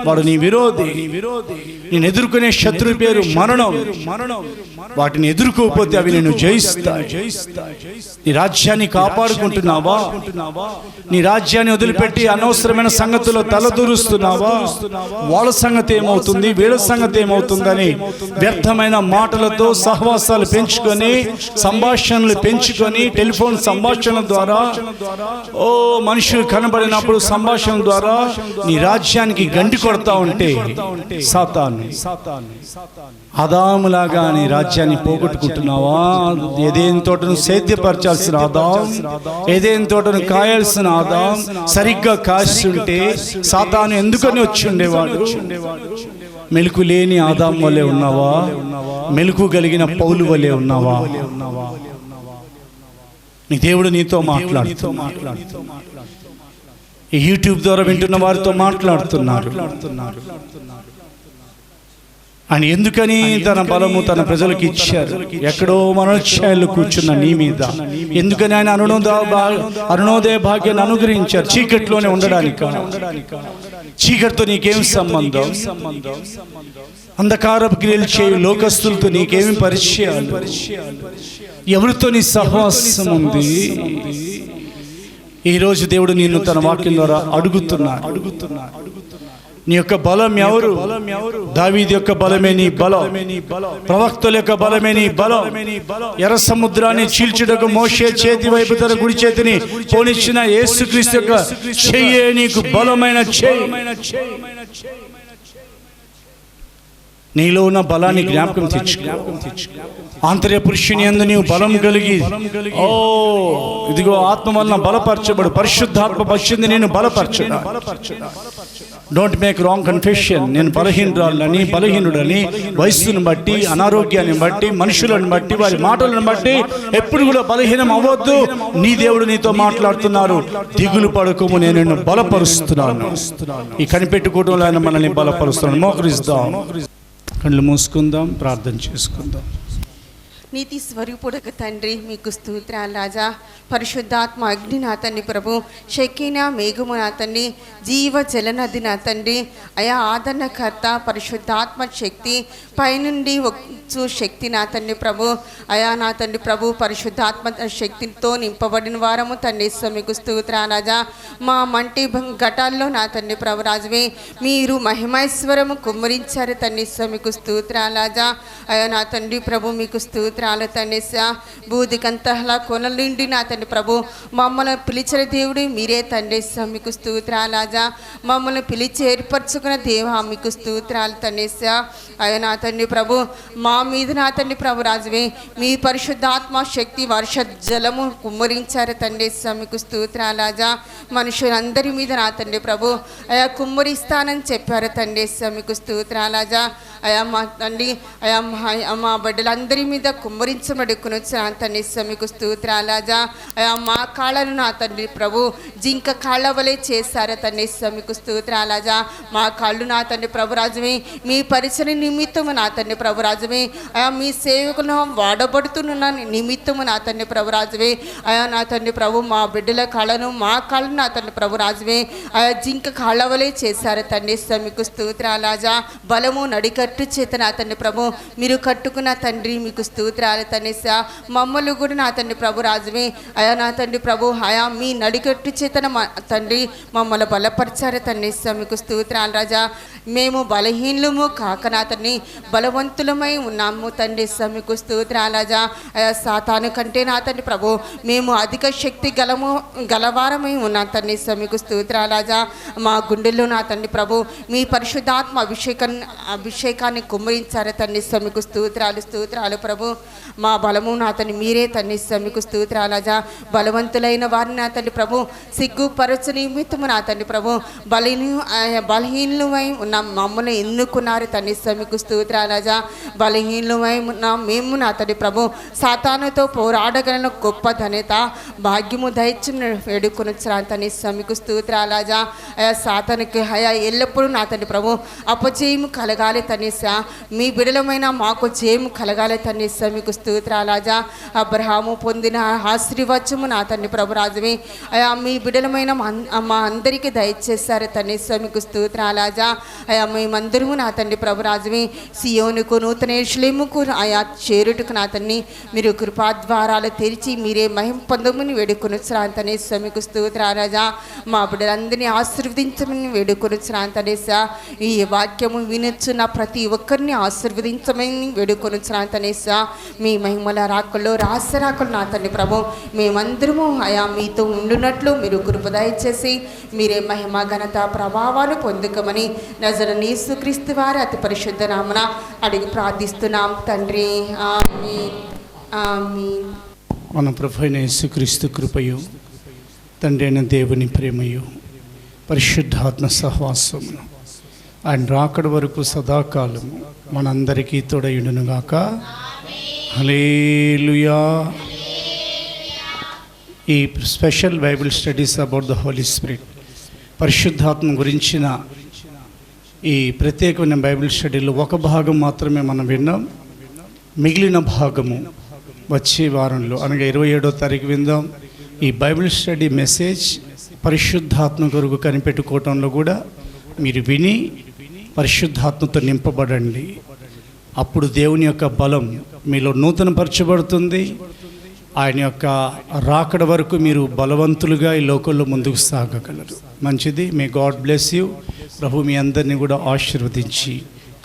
వాడు నీ విరోధి. నేను ఎదుర్కొనే శత్రువు పేరు మరణం. వాటిని ఎదుర్కోకపోతే అవి నేను జయిస్తాయి. నీ రాజ్యాన్ని కాపాడుకుంటున్నావా? నీ రాజ్యాన్ని వదిలిపెట్టి అనవసరమైన సంగతుల్లో తలదూరుస్తున్నావా? వాళ్ళ సంగతి ఏమవుతుంది, వీళ్ళ సంగతి ఏమవుతుందని వ్యర్థమైన మాటలతో సహవాసాలు పెంచుకొని, సంభాషణలు పెంచుకొని, టెలిఫోన్ సంభాషణ ద్వారా, ఓ మనుషులు కనబడినప్పుడు సంభాషణ ద్వారా నీ రాజ్యానికి గండి కొడతా ఉంటే సాతాను. ఆదాములాగా నీ రాజ్యాన్ని పోగొట్టుకుంటున్నావా? ఏదేని తోటను సేద్యపరచాల్సిన ఆదాం, ఏదేని తోటను కాయాల్సిన ఆదాం సరిగ్గా కాసి ఉంటే సాతాను ఎందుకని వచ్చి ఉండేవాడు? మెలకు లేని ఆదాం వలె ఉన్నావా? మెలకు కలిగిన పౌలు వలె ఉన్నావా? నీ దేవుడు నీతో మాట్లాడుతూ ఈ యూట్యూబ్ ద్వారా వింటున్న వారితో మాట్లాడుతున్నారు. ఆయన ఎందుకని తన బలము తన ప్రజలకు ఇచ్చారు? ఎక్కడో మనోచ్ఛాయలు కూర్చున్న నీ మీద ఎందుకని ఆయన అరుణోదయ భాగ్యాన్ని అనుగ్రహించారు? చీకట్లోనే ఉండడానికి. చీకటితో నీకేం సంబంధం? అంధకారపు క్రియలు చేయు లోకస్తులతో నీకేమి పరిచయాలు? ఎవరితో నీ సహవాసం ఉంది? ఈరోజు దేవుడు నిన్ను తన వాక్యం ద్వారా అడుగుతున్నాడు. నీ యొక్క బలం ఎవరు? దావీదు యొక్క బలమే నీ బలం, ప్రవక్తల యొక్క బలమే నీ బలం. ఎర్ర సముద్రాన్ని చీల్చుటకు మోషే చేతి వైపు తన కుడి చేతిని పోనిచ్చిన యేసుక్రీస్తు యొక్క చెయ్యే నీకు బలమైన చెయ్యి. నీలో ఉన్న బలాన్ని జ్ఞాపకం తెచ్చుకో. ఆంతర్య పురుషుని యందు నీవు బలం కలిగి, ఓ ఇదిగో ఆత్మ వలన బలపరచబడు, పరిశుద్ధాత్మ పచ్చింది నేను బలపరచడా. Don't make wrong confession. నేను బలహీనుడని వయస్సును బట్టి, అనారోగ్యాన్ని బట్టి, మనుషులను బట్టి, వారి మాటలను బట్టి ఎప్పుడు కూడా బలహీనం అవ్వద్దు. నీ దేవుడు నీతో మాట్లాడుతున్నారు. దిగులు పడకము, నేను నిన్ను బలపరుస్తున్నాను. ఈ కనిపెట్టుకోవడంలో ఆయన మనల్ని బలపరుస్తున్నాను. మోకరిద్దాం, కళ్ళు మూసుకుందాం, ప్రార్థన చేసుకుందాం. నీతి స్వరూపుడక తండ్రి, మీకు స్తోత్రాలు రాజా. పరిశుద్ధాత్మ అగ్ని నా తండ్రి ప్రభు, షెకీనా మేఘము నా తండ్రి, జీవ జలనది నా తండ్రి, అయా ఆదరణకర్త పరిశుద్ధాత్మ శక్తి, పైనుండి వచ్చు శక్తి నా తండ్రి ప్రభు, అయా నా తండ్రి ప్రభు, పరిశుద్ధాత్మ శక్తితో నింపబడిన వారము తండ్రి. మీకు స్తోత్రాలు రాజా. మా మంటి ఘటాల్లో నా తండ్రి ప్రభు రాజువే మీరు మహిమైశ్వరము కుమ్మరించారు తండ్రి. మీకు స్తోత్రాలు రాజా. అయా నా తండ్రి ప్రభు, మీకు స్తోత్రాలు తండ్రి. బూదికంతలా కొనలుండి నా తండ్రి ప్రభు మమ్మల్ని పిలిచిన దేవుడు మీరే తండ్రి. మీకు స్తోత్రాలు రాజా. మమ్మల్ని పిలిచి ఏర్పరచుకున్న దేవా మీకు స్తోత్రాలు తండ్రి. అయ్యా నా తండ్రి ప్రభు, మా మీద నా తండ్రి ప్రభు రాజువే మీ పరిశుద్ధాత్మ శక్తి వర్ష జలము కుమ్మరించారు తండ్రి. మీకు స్తోత్రాలు రాజా. మనుషులందరి మీద నా తండ్రి ప్రభు అయా కుమ్మరిస్తానని చెప్పారు తండ్రి. మీకు స్తోత్రాలు రాజా. అయా మా తండ్రి, అయా మా బిడ్డలందరి మీద కుమ్మరించబడుకుని వచ్చిన తండ్రి. మీకు స్తోత్రాలు రాజా. అయా మా కాళ్ళను నా తండ్రి ప్రభు జింక కాళ్ళ వలె చేశారు తండ్రి. మీకు స్తోత్రాలు రాజా. మా కాళ్ళు నా తండ్రి ప్రభు రాజువే మీ పరిచయ నిమిత్తము నా తండ్రి ప్రభు రాజువే అయా మీ సేవకును వాడబడుతున్న నిమిత్తము నా తండ్రి ప్రభు రాజువే అయా నా తండ్రి ప్రభు మా బిడ్డల కాళ్ళను మా కాళ్ళను నా తండ్రి ప్రభు రాజువే అయా జింక కాళ్ళ వలె చేశారు తండ్రి. మీకు స్తోత్రాలు రాజా. బలము నడికట్టు చేత నా తండ్రి ప్రభు మీరు కట్టుకున్న తండ్రి. మీకు స్తోత్రాలు తండ్రి. మమ్మల్ని కూడా నా తండ్రి ప్రభు రాజువే అయా నా తండ్రి ప్రభు అయా మీ నడికట్టు చేతన మా తండ్రి మమ్మల్ని బలపరిచారు తండ్రి. మీకు స్తోత్రాలు రాజా. మేము బలహీనము కాక నా తండ్రి బలవంతులమై ఉన్నాము తండ్రి. మీకు స్తోత్రాలు రాజా. అయా సాతాను కంటే నా తండ్రి ప్రభు మేము అధిక శక్తి గలవారమై ఉన్నాం తండ్రి. మీకు స్తోత్రాలు రాజా. మా గుండెల్లో నా తండ్రి ప్రభు మీ పరిశుద్ధాత్మ అభిషేకాన్ని కుమ్మరించారు తండ్రి. మీకు స్తోత్రాలు ప్రభు. మా బలము నా తండ్రి మీరే తండ్రి. మీకు స్తోత్రాలు రాజా. బలవంతులైన వారిని నా తండ్రి ప్రభు సిగ్గుపరచు నిమిత్తము నా తండ్రి ప్రభు బలహీనులమై ఉన్న మమ్మల్ని ఎన్నుకున్నారు తండ్రి. మీకు స్తోత్రాలు రాజా. బలహీనులమై ఉన్న మేము నా తండ్రి ప్రభు సాతానుతో పోరాడగలను గొప్ప ధన్యత భాగ్యము దయచేసి వేడుకొని వచ్చిన తండ్రి. మీకు స్తోత్రాలు రాజా. అయా సాతానికి అయా ఎల్లప్పుడూ నా తండ్రి ప్రభు అపజయము కలగాలి తండ్రి. మీ బిడలమైన మాకు జయము కలగాలి తండ్రి. మీకు స్తోత్రాలు రాజా. అబ్రహాము పొందిన ఆశీర్వాదము నా తండ్రి ప్రభు రాజువే అయా మీ బిడలమైన మా అందరికీ దయచేశారు తండ్రి. మీకు స్తోత్రాలు రాజా. అయా మేమందరము నా తండ్రి ప్రభు రాజువే సియోనుకు నూతన యెరూషలేముకు ఆయా చేరుటకు నా తండ్రి మీరు కృపాద్వారాలు తెరిచి మీరే మహిమ పొందమని వేడుకొని వచ్చిన తండ్రి. మీకు స్తోత్రాలు రాజా. మా బిడ్డలందరినీ ఆశీర్వదించమని వేడుకొని వచ్చిన తండ్రి. ఈ వాక్యము వినొచ్చున్న ప్రతి ఒక్కరిని ఆశీర్వదించమని వేడుకొని వచ్చిన తండ్రి. మీ మహిమల రాకల్లో రాసరాకలు నా తండ్రి ప్రభు మేమందరము అయా మీతో ఉండునట్లు మీరు కృప దయచేసి మీరే మహిమ ఘనత ప్రభావాలు పొందుకమని నజరేయుడైన యేసుక్రీస్తు వారి అతి పరిశుద్ధ నామమున అడిగి ప్రార్థిస్తున్నాం తండ్రి. ఆమేన్. ఆమేన్. మన ప్రభు అయిన యేసుక్రీస్తు కృపయు తండ్రి అయిన దేవుని ప్రేమయు పరిశుద్ధాత్మ సహవాసమును ఆయన రాకడ వరకు సదాకాలము మనందరికీ తోడయుండునుగాక. హల్లెలూయా. ఈ special Bible studies about the Holy Spirit పరిశుద్ధాత్మ గురించిన ఈ ప్రత్యేకమైన బైబిల్ స్టడీలో ఒక భాగం మాత్రమే మనం విన్నాం. మిగిలిన భాగము వచ్చే వారంలో అనగా 27వ తారీఖు విందాం. ఈ బైబిల్ స్టడీ మెసేజ్ పరిశుద్ధాత్మ కొరకు కనిపెట్టుకోవటంలో కూడా మీరు విని పరిశుద్ధాత్మతో నింపబడండి. అప్పుడు దేవుని యొక్క బలం మీలో నూతనపరచబడుతుంది. ఆయన యొక్క రాకడ వరకు మీరు బలవంతులుగా ఈ లోకంలో ముందుకు సాగగలరు. మంచిది. May God bless you. ప్రభు మీ అందరినీ కూడా ఆశీర్వదించి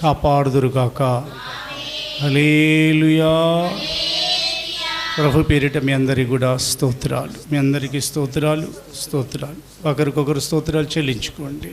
కాపాడుదురుగాక. హల్లెలూయా. ప్రభు పేరిట మీ అందరికీ కూడా స్తోత్రాలు. మీ అందరికీ స్తోత్రాలు. ఒకరికొకరు స్తోత్రాలు చెల్లించుకోండి.